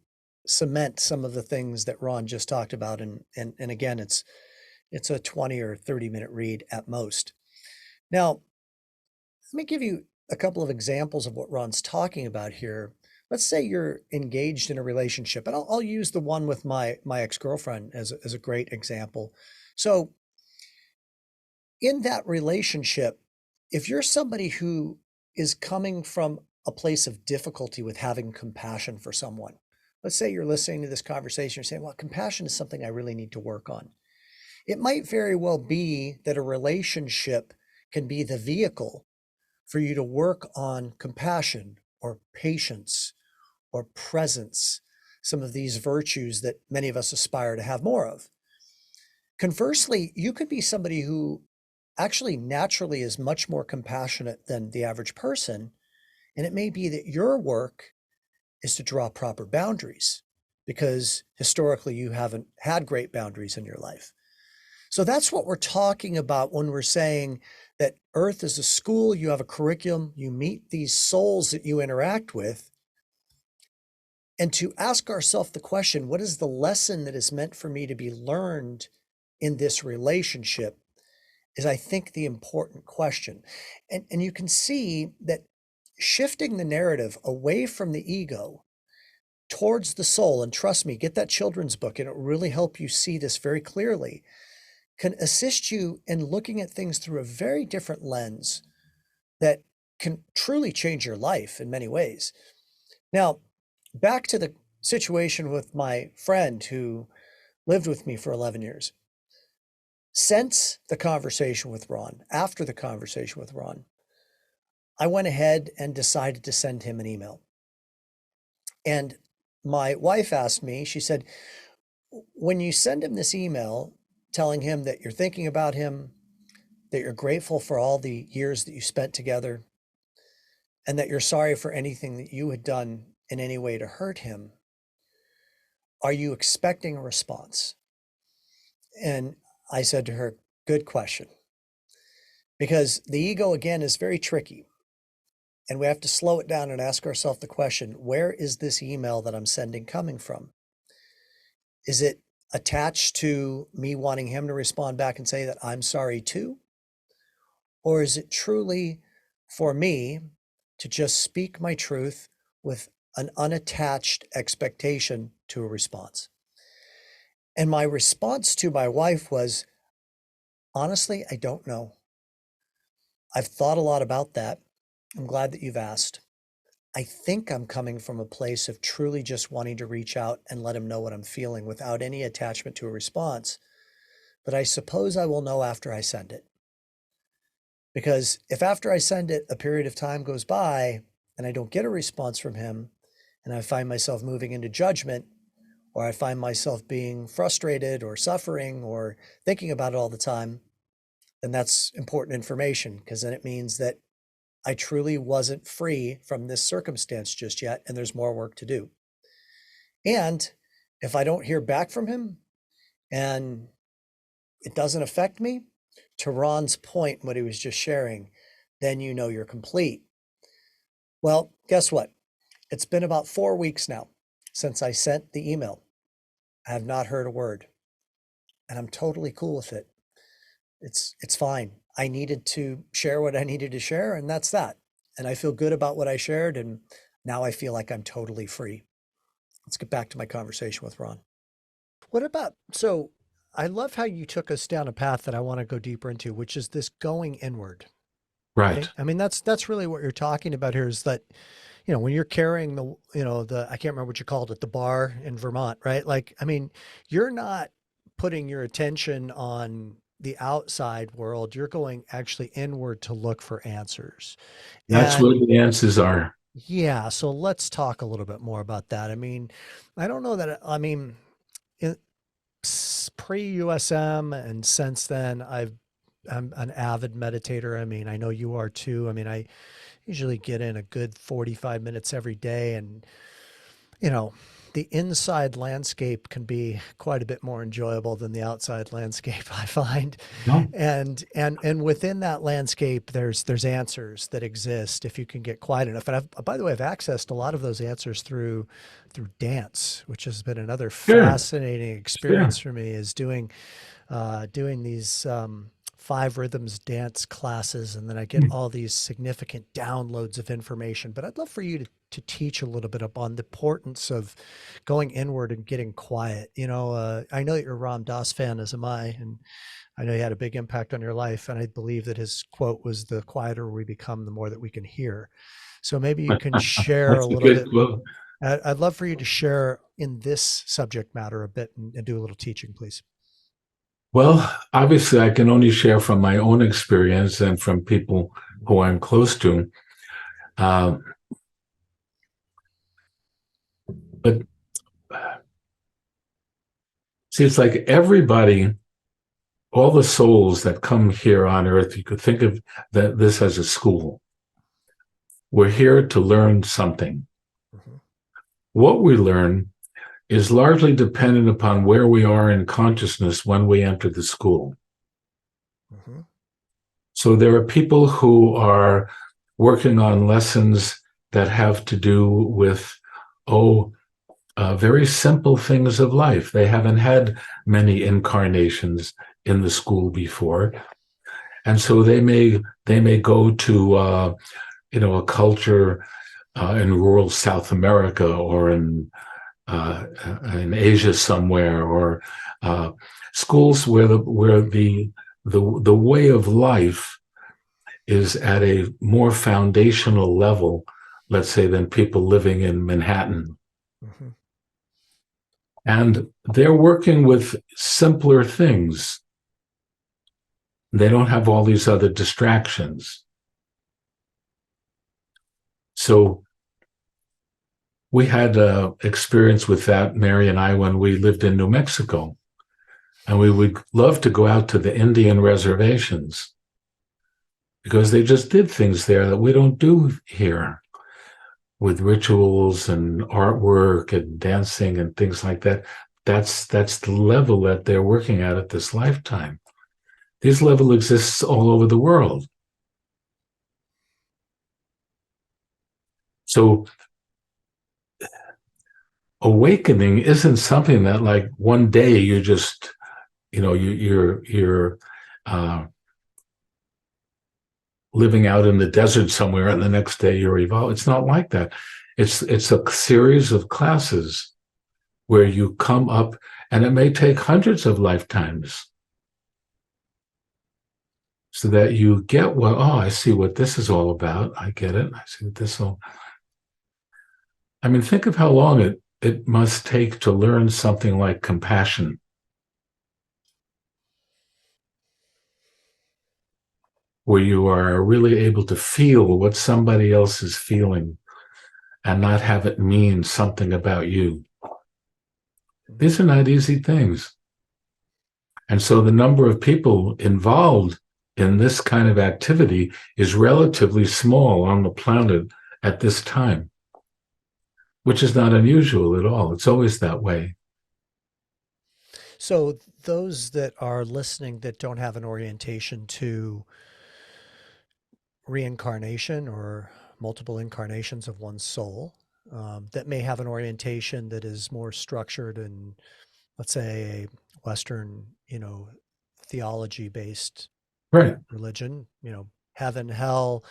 cement some of the things that Ron just talked about. And again, it's a 20 or 30-minute read at most. Now, let me give you a couple of examples of what Ron's talking about here. Let's say you're engaged in a relationship, and I'll use the one with my ex-girlfriend as a great example. So in that relationship, if you're somebody who is coming from a place of difficulty with having compassion for someone, let's say you're listening to this conversation, you're saying, well, compassion is something I really need to work on. It might very well be that a relationship can be the vehicle for you to work on compassion or patience or presence, some of these virtues that many of us aspire to have more of. Conversely, you could be somebody who actually naturally is much more compassionate than the average person. And it may be that your work is to draw proper boundaries because historically you haven't had great boundaries in your life. So that's what we're talking about when we're saying that Earth is a school, you have a curriculum, you meet these souls that you interact with. And to ask ourselves the question, what is the lesson that is meant for me to be learned in this relationship, is I think the important question. And you can see that shifting the narrative away from the ego towards the soul, and trust me, get that children's book and it'll really help you see this very clearly, can assist you in looking at things through a very different lens that can truly change your life in many ways. Now, back to the situation with my friend who lived with me for 11 years. Since the conversation with Ron, after the conversation with Ron, I went ahead and decided to send him an email. And my wife asked me, she said, when you send him this email telling him that you're thinking about him, that you're grateful for all the years that you spent together, and that you're sorry for anything that you had done in any way to hurt him, are you expecting a response? And I said to her, good question. Because the ego, again, is very tricky. And we have to slow it down and ask ourselves the question, where is this email that I'm sending coming from? Is it attached to me wanting him to respond back and say that I'm sorry too? Or is it truly for me to just speak my truth with an unattached expectation to a response? And my response to my wife was, honestly, I don't know. I've thought a lot about that. I'm glad that you've asked. I think I'm coming from a place of truly just wanting to reach out and let him know what I'm feeling without any attachment to a response. But I suppose I will know after I send it. Because if after I send it, a period of time goes by and I don't get a response from him, and I find myself moving into judgment, or I find myself being frustrated or suffering or thinking about it all the time, then that's important information, because then it means that I truly wasn't free from this circumstance just yet, and there's more work to do. And if I don't hear back from him and it doesn't affect me, to Ron's point, what he was just sharing, then you know you're complete. Well, guess what? It's been about 4 weeks now since I sent the email. I have not heard a word, and I'm totally cool with it. It's fine. I needed to share what I needed to share, and that's that. And I feel good about what I shared, and now I feel like I'm totally free. Let's get back to my conversation with Ron. What about, so I love how you took us down a path that I want to go deeper into, which is this going inward. Right. right? I mean, that's really what you're talking about here is that, when you're carrying the I can't remember what you called it, the bar in Vermont, right? Like, I mean, you're not putting your attention on the outside world. You're going actually inward to look for answers. That's where And the answers are. yeah, so let's talk a little bit more about that. I mean, I don't know that, I mean, in, pre-USM and since then, I'm an avid meditator. I mean, I know you are too. I mean, I usually get in a good 45 minutes every day, and you know, the inside landscape can be quite a bit more enjoyable than the outside landscape, I find. No, And within that landscape, there's answers that exist if you can get quiet enough. And by the way, I've accessed a lot of those answers through dance, which has been another sure, fascinating sure. experience for me. Is doing these 5 rhythms dance classes, and then I get all these significant downloads of information. But I'd love for you to teach a little bit upon the importance of going inward and getting quiet. I know that you're a Ram Dass fan, as am I, and I know he had a big impact on your life. And I believe that his quote was, "The quieter we become, the more that we can hear." So maybe you can share a That's a little good bit. quote. I'd love for you to share in this subject matter a bit and do a little teaching, please. Well, obviously, I can only share from my own experience and from people who I'm close to. Um, but see, it's like everybody, all the souls that come here on earth, you could think of this as a school. We're here to learn something. Mm-hmm. What we learn is largely dependent upon where we are in consciousness when we enter the school. Mm-hmm. So there are people who are working on lessons that have to do with, oh, very simple things of life. They haven't had many incarnations in the school before, and so they may go to a culture in rural South America or in Asia somewhere, or schools where the way of life is at a more foundational level, let's say, than people living in Manhattan. Mm-hmm. And they're working with simpler things. They don't have all these other distractions. So we had experience with that, Mary and I, when we lived in New Mexico. And we would love to go out to the Indian reservations because they just did things there that we don't do here, with rituals and artwork and dancing and things like that. That's the level that they're working at this lifetime. This level exists all over the world. So awakening isn't something that, like, one day you just, you're uh, living out in the desert somewhere, and the next day you're evolved. It's not like that. It's a series of classes where you come up, and it may take hundreds of lifetimes so that you get, well, oh, I see what this is all about. I get it. I see what this all. I mean, think of how long it must take to learn something like compassion, where you are really able to feel what somebody else is feeling and not have it mean something about you. These are not easy things. And so the number of people involved in this kind of activity is relatively small on the planet at this time, which is not unusual at all. It's always that way. So those that are listening that don't have an orientation to reincarnation or multiple incarnations of one's soul, that may have an orientation that is more structured in, let's say, a Western, theology based Right. religion, heaven, hell,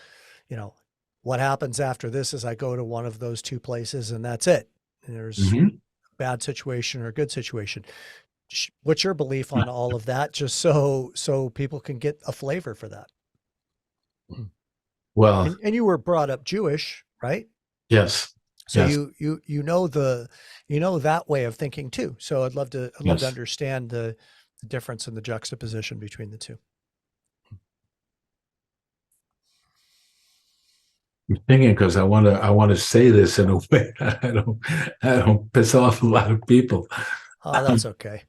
you know, what happens after this is I go to one of those two places and that's it. And there's Mm-hmm. a bad situation or a good situation. What's your belief on all of that? Just so people can get a flavor for that. Well, And you were brought up Jewish, right? yes, So yes, you know that way of thinking too. So I'd love to yes. understand the difference and the juxtaposition between the two. I'm thinking because I want to say this in a way that I don't piss off a lot of people. Oh, that's okay.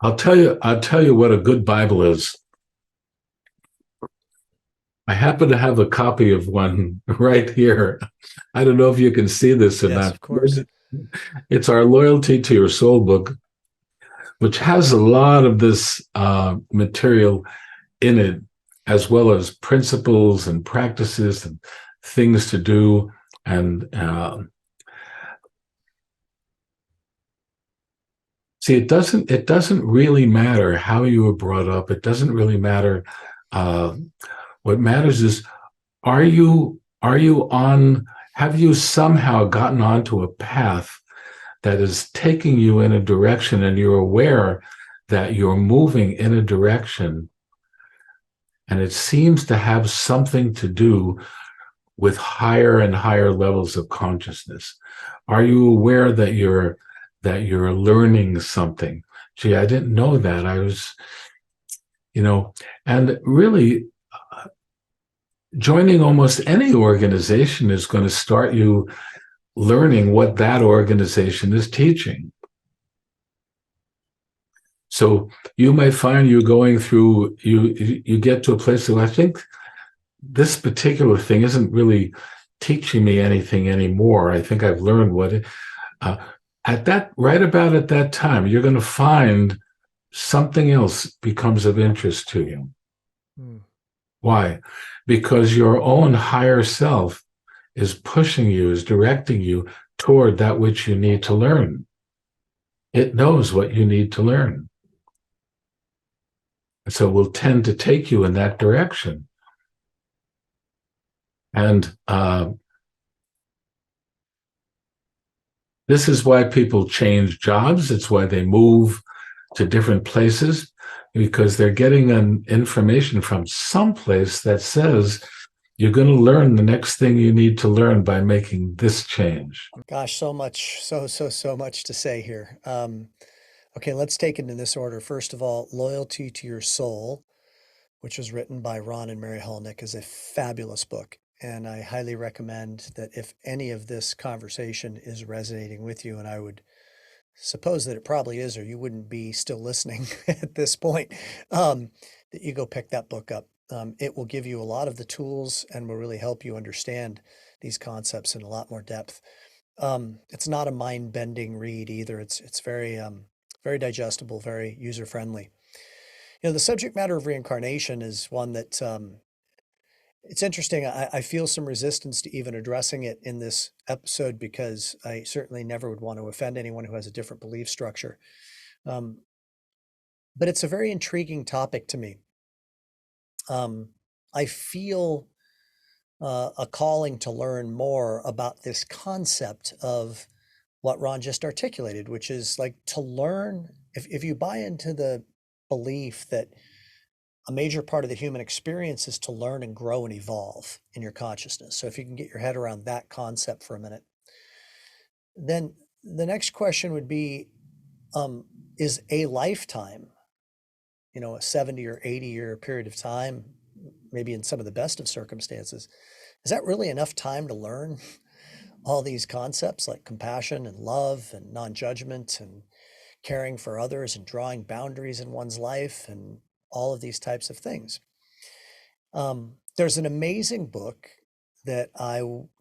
I'll tell you what a good Bible is. I happen to have a copy of one right here. I don't know if you can see this or Yes, not. of course. It's our Loyalty to Your Soul book, which has a lot of this material in it, as well as principles and practices and things to do. And see, it doesn't really matter how you were brought up. It doesn't really matter. Uh, what matters is, are you on? Have you somehow gotten onto a path that is taking you in a direction, and you're aware that you're moving in a direction, and it seems to have something to do with higher and higher levels of consciousness? Are you aware that you're learning something? Gee, I didn't know that. I was, you know, and really joining almost any organization is going to start you learning what that organization is teaching. So you might find you're going through, you get to a place where I think this particular thing isn't really teaching me anything anymore. I think I've learned what it, uh, at that, right about at that time, you're going to find something else becomes of interest to you. Hmm. Why? Because your own higher self is pushing you, is directing you toward that which you need to learn. It knows what you need to learn. So it will tend to take you in that direction. And this is why people change jobs. It's why they move to different places, because they're getting an information from someplace that says you're going to learn the next thing you need to learn by making this change. Gosh, so much, so much to say here. Okay, let's take it in this order. First of all, Loyalty to Your Soul, which was written by Ron and Mary Hulnick, is a fabulous book. And I highly recommend that if any of this conversation is resonating with you, and I would suppose that it probably is, or you wouldn't be still listening at this point, that you go pick that book up. It will give you a lot of the tools and will really help you understand these concepts in a lot more depth. It's not a mind-bending read either. It's very very digestible, very user-friendly. You know, the subject matter of reincarnation is one that it's interesting. I feel some resistance to even addressing it in this episode because I certainly never would want to offend anyone who has a different belief structure. Um, but it's a very intriguing topic to me. I feel a calling to learn more about this concept of what Ron just articulated, which is like to learn. If you buy into the belief that a major part of the human experience is to learn and grow and evolve in your consciousness. So if you can get your head around that concept for a minute, then the next question would be, is a lifetime, you know, a 70 or 80-year period of time, maybe in some of the best of circumstances, is that really enough time to learn all these concepts like compassion and love and non-judgment and caring for others and drawing boundaries in one's life and all of these types of things? There's an amazing book that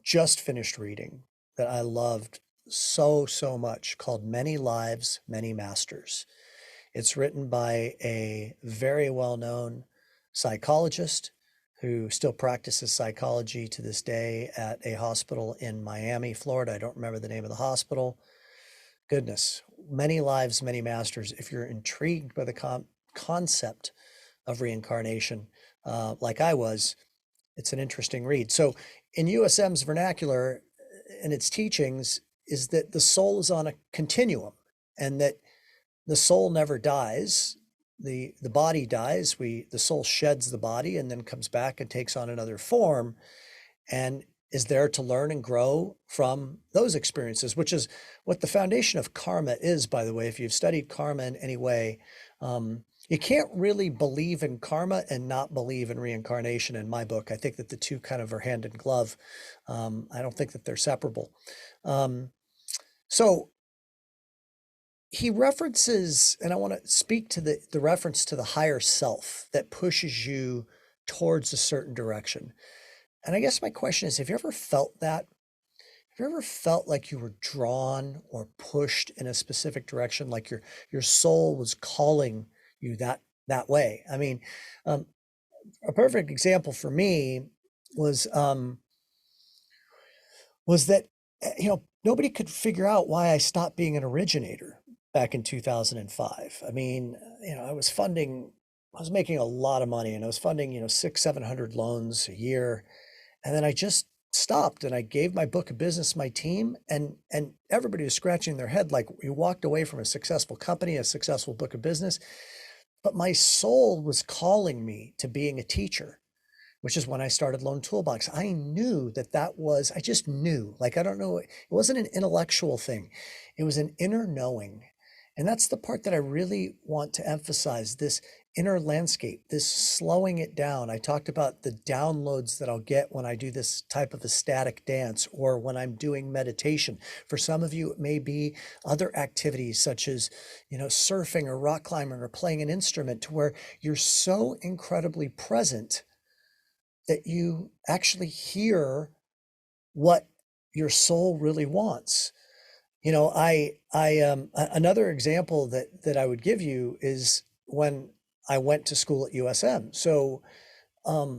just finished reading that I loved so much called Many Lives, Many Masters. It's written by a very well-known psychologist who still practices psychology to this day at a hospital in Miami, Florida. I don't remember the name of the hospital. Goodness, Many Lives, Many Masters. If you're intrigued by the concept of reincarnation, like I was, it's an interesting read. So in USM's vernacular and its teachings is that the soul is on a continuum and that the soul never dies. the body dies, the soul sheds the body and then comes back and takes on another form and is there to learn and grow from those experiences, which is what the foundation of karma is, by the way. If you've studied karma in any way, you can't really believe in karma and not believe in reincarnation in my book. I think that the two kind of are hand in glove. I don't think that they're separable. So he references, and I want to speak to the reference to the higher self that pushes you towards a certain direction. And I guess my question is, have you ever felt that? Have you ever felt like you were drawn or pushed in a specific direction, like your soul was calling you that way? I mean, um, a perfect example for me was was that nobody could figure out why I stopped being an originator back in 2005. I mean, I was making a lot of money, and I was funding 600-700 loans a year. And then I just stopped and I gave my book of business, my team, and everybody was scratching their head like, you walked away from a successful company, a successful book of business. But my soul was calling me to being a teacher, which is when I started Loan Toolbox. I knew I just knew, like, I don't know, it wasn't an intellectual thing. It was an inner knowing. And that's the part that I really want to emphasize, this inner landscape, this slowing it down. I talked about the downloads that I'll get when I do this type of a static dance or when I'm doing meditation. For some of you, it may be other activities such as, surfing or rock climbing or playing an instrument, to where you're so incredibly present that you actually hear what your soul really wants. Another example that I would give you is when I went to school at USM. So, I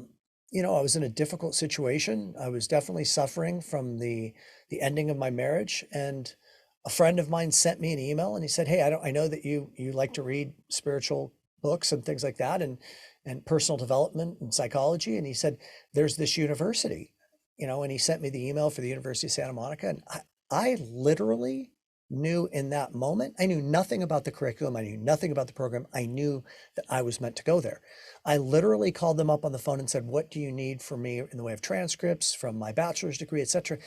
was in a difficult situation. I was definitely suffering from the ending of my marriage, and a friend of mine sent me an email and he said, "Hey, I know that you like to read spiritual books and things like that, and personal development and psychology." And he said, "There's this university," and he sent me the email for the University of Santa Monica. And I literally knew in that moment, I knew nothing about the curriculum. I knew nothing about the program. I knew that I was meant to go there. I literally called them up on the phone and said, "What do you need from me in the way of transcripts from my bachelor's degree, etc.?"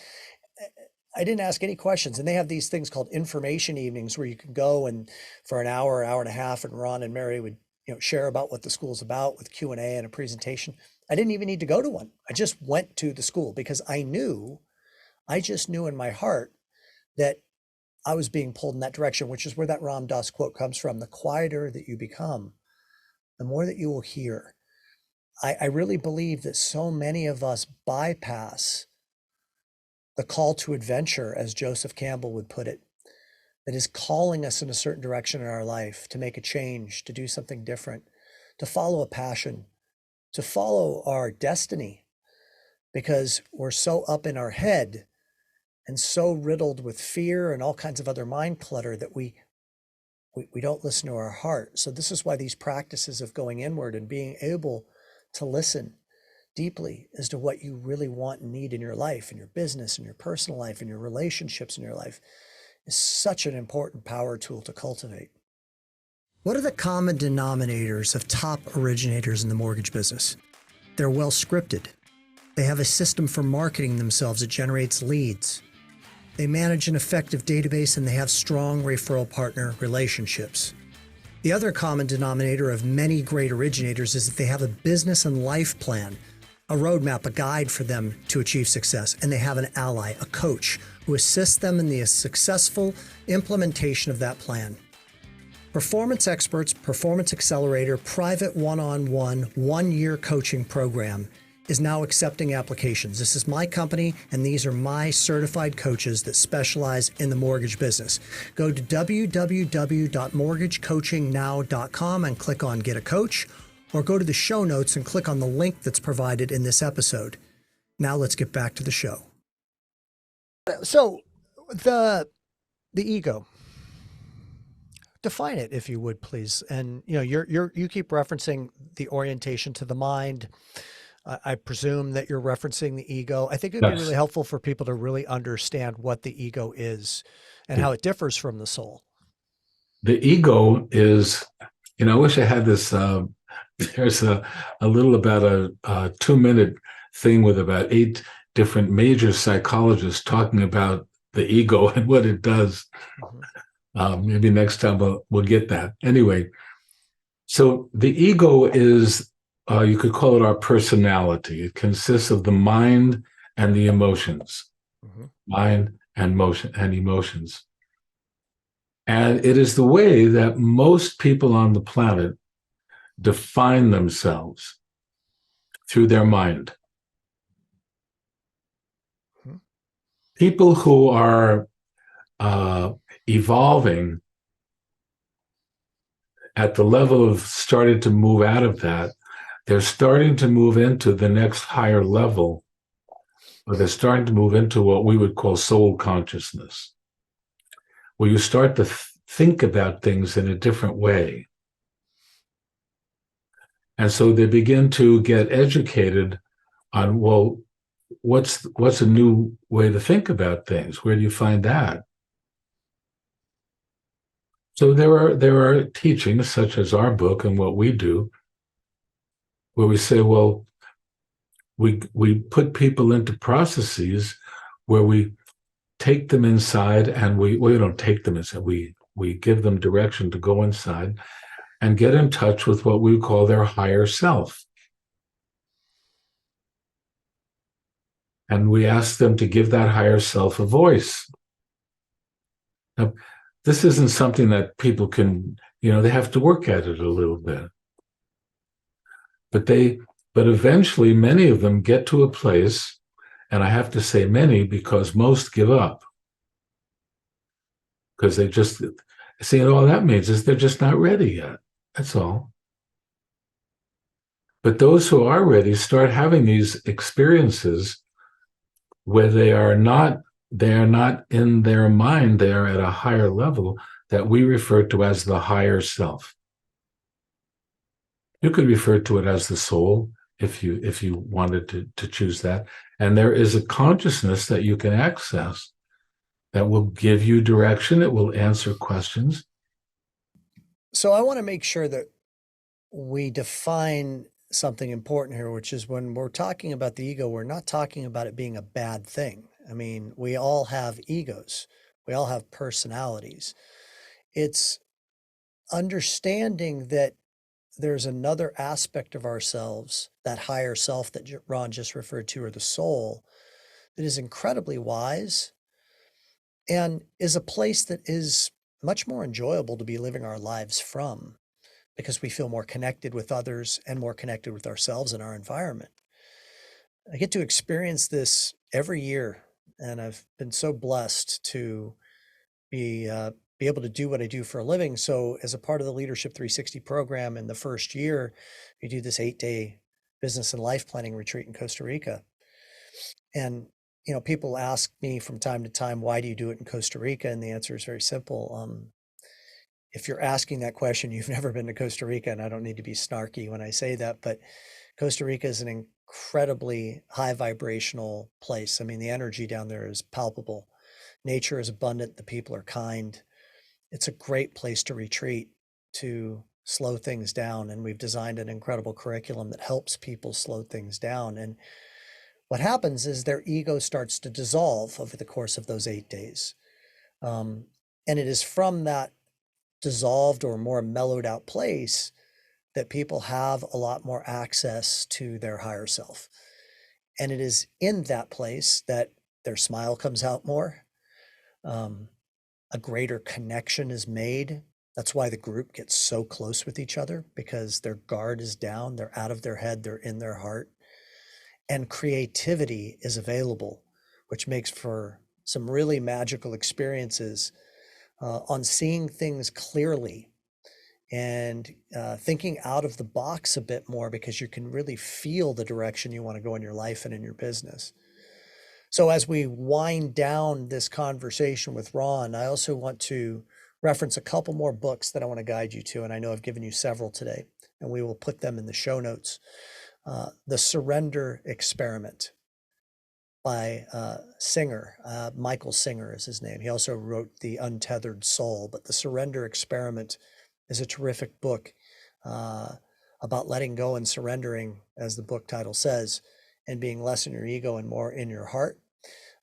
I didn't ask any questions. And they have these things called information evenings where you can go and for an hour and a half, and Ron and Mary would share about what the school's about with Q&A and a presentation. I didn't even need to go to one. I just went to the school because I just knew in my heart that I was being pulled in that direction, which is where that Ram Dass quote comes from. The quieter that you become, the more that you will hear. I really believe that so many of us bypass the call to adventure, as Joseph Campbell would put it, that is calling us in a certain direction in our life, to make a change, to do something different, to follow a passion, to follow our destiny, because we're so up in our head and so riddled with fear and all kinds of other mind clutter that we don't listen to our heart. So this is why these practices of going inward and being able to listen deeply as to what you really want and need in your life, in your business, in your personal life, in your relationships, in your life, is such an important power tool to cultivate. What are the common denominators of top originators in the mortgage business? They're well scripted. They have a system for marketing themselves that generates leads. They manage an effective database, and they have strong referral partner relationships. The other common denominator of many great originators is that they have a business and life plan, a roadmap, a guide for them to achieve success, and they have an ally, a coach, who assists them in the successful implementation of that plan. Performance Experts Performance Accelerator private one-on-one, one-year coaching program is now accepting applications. This is my company, and these are my certified coaches that specialize in the mortgage business. Go to www.mortgagecoachingnow.com and click on Get a Coach, or go to the show notes and click on the link that's provided in this episode. Now let's get back to the show. So the ego, define it if you would, please. And you keep referencing the orientation to the mind. I presume that you're referencing the ego. I think it'd be really helpful for people to really understand what the ego is and how it differs from the soul. The ego is I wish I had this. There's a little about a 2 minute thing with about eight different major psychologists talking about the ego and what it does. Mhm. Maybe next time we'll get that. Anyway, so the ego is, you could call it our personality. It consists of the mind and the emotions, Mhm. mind and motion and emotions. And it is the way that most people on the planet define themselves through their mind. Mhm. People who are uh, evolving at the level of starting to move out of that, they're starting to move into the next higher level, or they're starting to move into what we would call soul consciousness, where you start to think about things in a different way. And so they begin to get educated on, well, what's a new way to think about things? Where do you find that? So there are teachings such as our book and what we do, where we say, well, we put people into processes where we take them inside, and we don't take them inside. We give them direction to go inside and get in touch with what we call their higher self. And we ask them to give that higher self a voice. Now, this isn't something that people can, they have to work at it a little bit. But eventually many of them get to a place, and I have to say many because most give up because they just see all that means is they're just not ready yet. That's all. But those who are ready start having these experiences where they are not in their mind, they are at a higher level that we refer to as the higher self. You could refer to it as the soul if you wanted to choose that. And there is a consciousness that you can access that will give you direction, it will answer questions. So I want to make sure that we define something important here, which is when we're talking about the ego, we're not talking about it being a bad thing. I mean, we all have egos, we all have personalities. It's understanding that there's another aspect of ourselves, that higher self that Ron just referred to, or the soul, that is incredibly wise and is a place that is much more enjoyable to be living our lives from because we feel more connected with others and more connected with ourselves and our environment. I get to experience this every year, and I've been so blessed to be be able to do what I do for a living. So, as a part of the Leadership 360 program, in the first year, we do this 8-day business and life planning retreat in Costa Rica. And people ask me from time to time, "Why do you do it in Costa Rica?" And the answer is very simple. If you're asking that question, you've never been to Costa Rica, and I don't need to be snarky when I say that, but Costa Rica is an incredibly high vibrational place. I mean, the energy down there is palpable. Nature is abundant, the people are kind. It's a great place to retreat, to slow things down, and we've designed an incredible curriculum that helps people slow things down. And what happens is their ego starts to dissolve over the course of those 8 days. Um, and it is from that dissolved or more mellowed out place that people have a lot more access to their higher self. And it is in that place that their smile comes out more. Um, a greater connection is made. That's why the group gets so close with each other, because their guard is down, they're out of their head, they're in their heart. And creativity is available, which makes for some really magical experiences on seeing things clearly and thinking out of the box a bit more, because you can really feel the direction you want to go in your life and in your business. So, as we wind down this conversation with Ron, I also want to reference a couple more books that I want to guide you to. And I know I've given you several today, and we will put them in the show notes. The Surrender Experiment by Singer. Michael Singer is his name. He also wrote The Untethered Soul, but The Surrender Experiment is a terrific book. uh, about letting go and surrendering, as the book title says, and being less in your ego and more in your heart.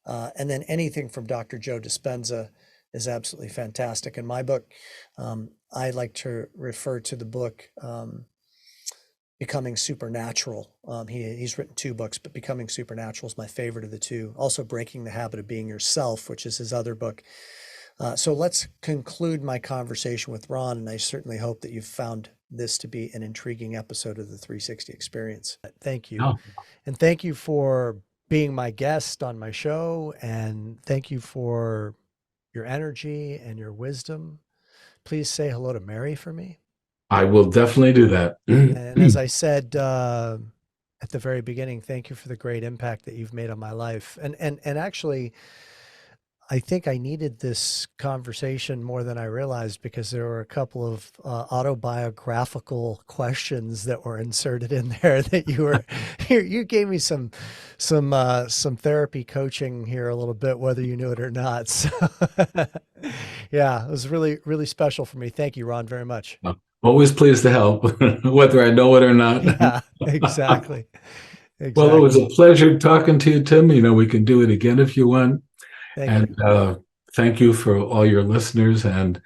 And then anything from Dr. Joe Dispenza is absolutely fantastic. In my book, I like to refer to the book Becoming Supernatural. He's written 2 books, but Becoming Supernatural is my favorite of the 2. Also, Breaking the Habit of Being Yourself, which is his other book. So let's conclude my conversation with Ron, and I certainly hope that you've found this to be an intriguing episode of the 360 Experience. Thank you. No, And thank you for being my guest on my show, and thank you for your energy and your wisdom. Please say hello to Mary for me. I will definitely do that. And as I said at the very beginning, thank you for the great impact that you've made on my life. And actually, I think I needed this conversation more than I realized, because there were a couple of autobiographical questions that were inserted in there that you were here. You gave me some therapy coaching here a little bit, whether you knew it or not. So yeah, it was really, really special for me. Thank you, Ron, very much. Always pleased to help, whether I know it or not. Yeah, exactly. Well, it was Exactly. a pleasure talking to you, Tim. We can do it again if you want. Thank And you. thank you for all your listeners. And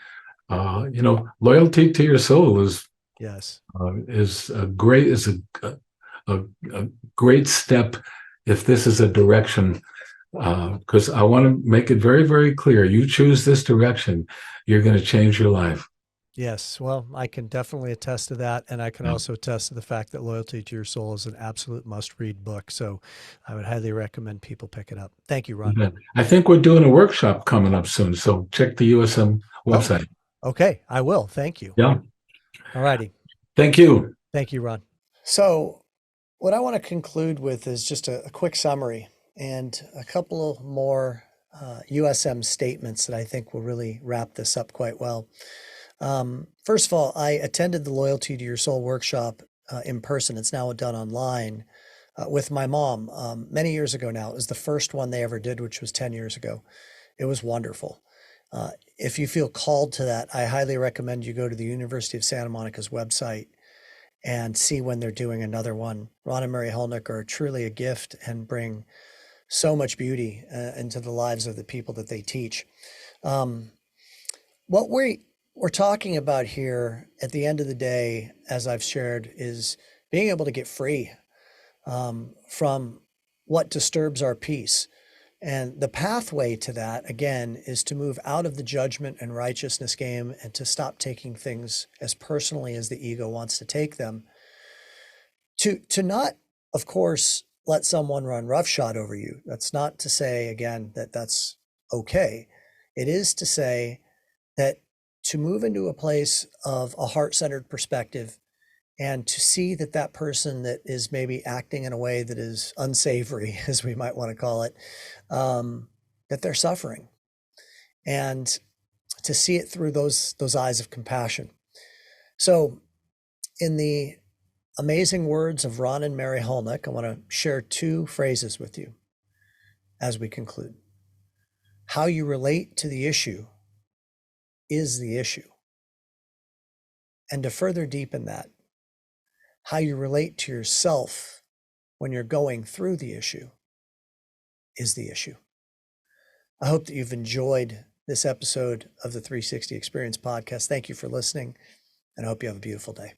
loyalty to your soul Yes. is a great a great step if this is a direction. Because I want to make it very, very clear. You choose this direction, you're going to change your life. Yes, well, I can definitely attest to that. And I can Yeah. also attest to the fact that Loyalty to Your Soul is an absolute must-read book. So I would highly recommend people pick it up. Thank you, Ron. I think we're doing a workshop coming up soon. So check the USM Oh, website. okay. I will. Thank you. Yeah. All righty. Thank you. Thank you, Ron. So what I want to conclude with is just a quick summary and a couple more USM statements that I think will really wrap this up quite well. First of all, I attended the Loyalty to Your Soul workshop in person. It's now done online with my mom many years ago now. It was the first one they ever did, which was 10 years ago. It was wonderful. If you feel called to that, I highly recommend you go to the University of Santa Monica's website and see when they're doing another one. Ron and Mary Hulnick are truly a gift and bring so much beauty into the lives of the people that they teach. What we're talking about here at the end of the day, as I've shared, is being able to get free from what disturbs our peace. And the pathway to that, again, is to move out of the judgment and righteousness game and to stop taking things as personally as the ego wants to take them. To not, of course, let someone run roughshod over you. That's not to say, again, that that's okay. It is to say that to move into a place of a heart-centered perspective and to see that that person that is maybe acting in a way that is unsavory, as we might want to call it, that they're suffering, and to see it through those eyes of compassion. So in the amazing words of Ron and Mary Hulnick, I want to share 2 phrases with you as we conclude. How you relate to the issue is the issue. And to further deepen that, how you relate to yourself when you're going through the issue is the issue. I hope that you've enjoyed this episode of the 360 Experience podcast. Thank you for listening, and I hope you have a beautiful day.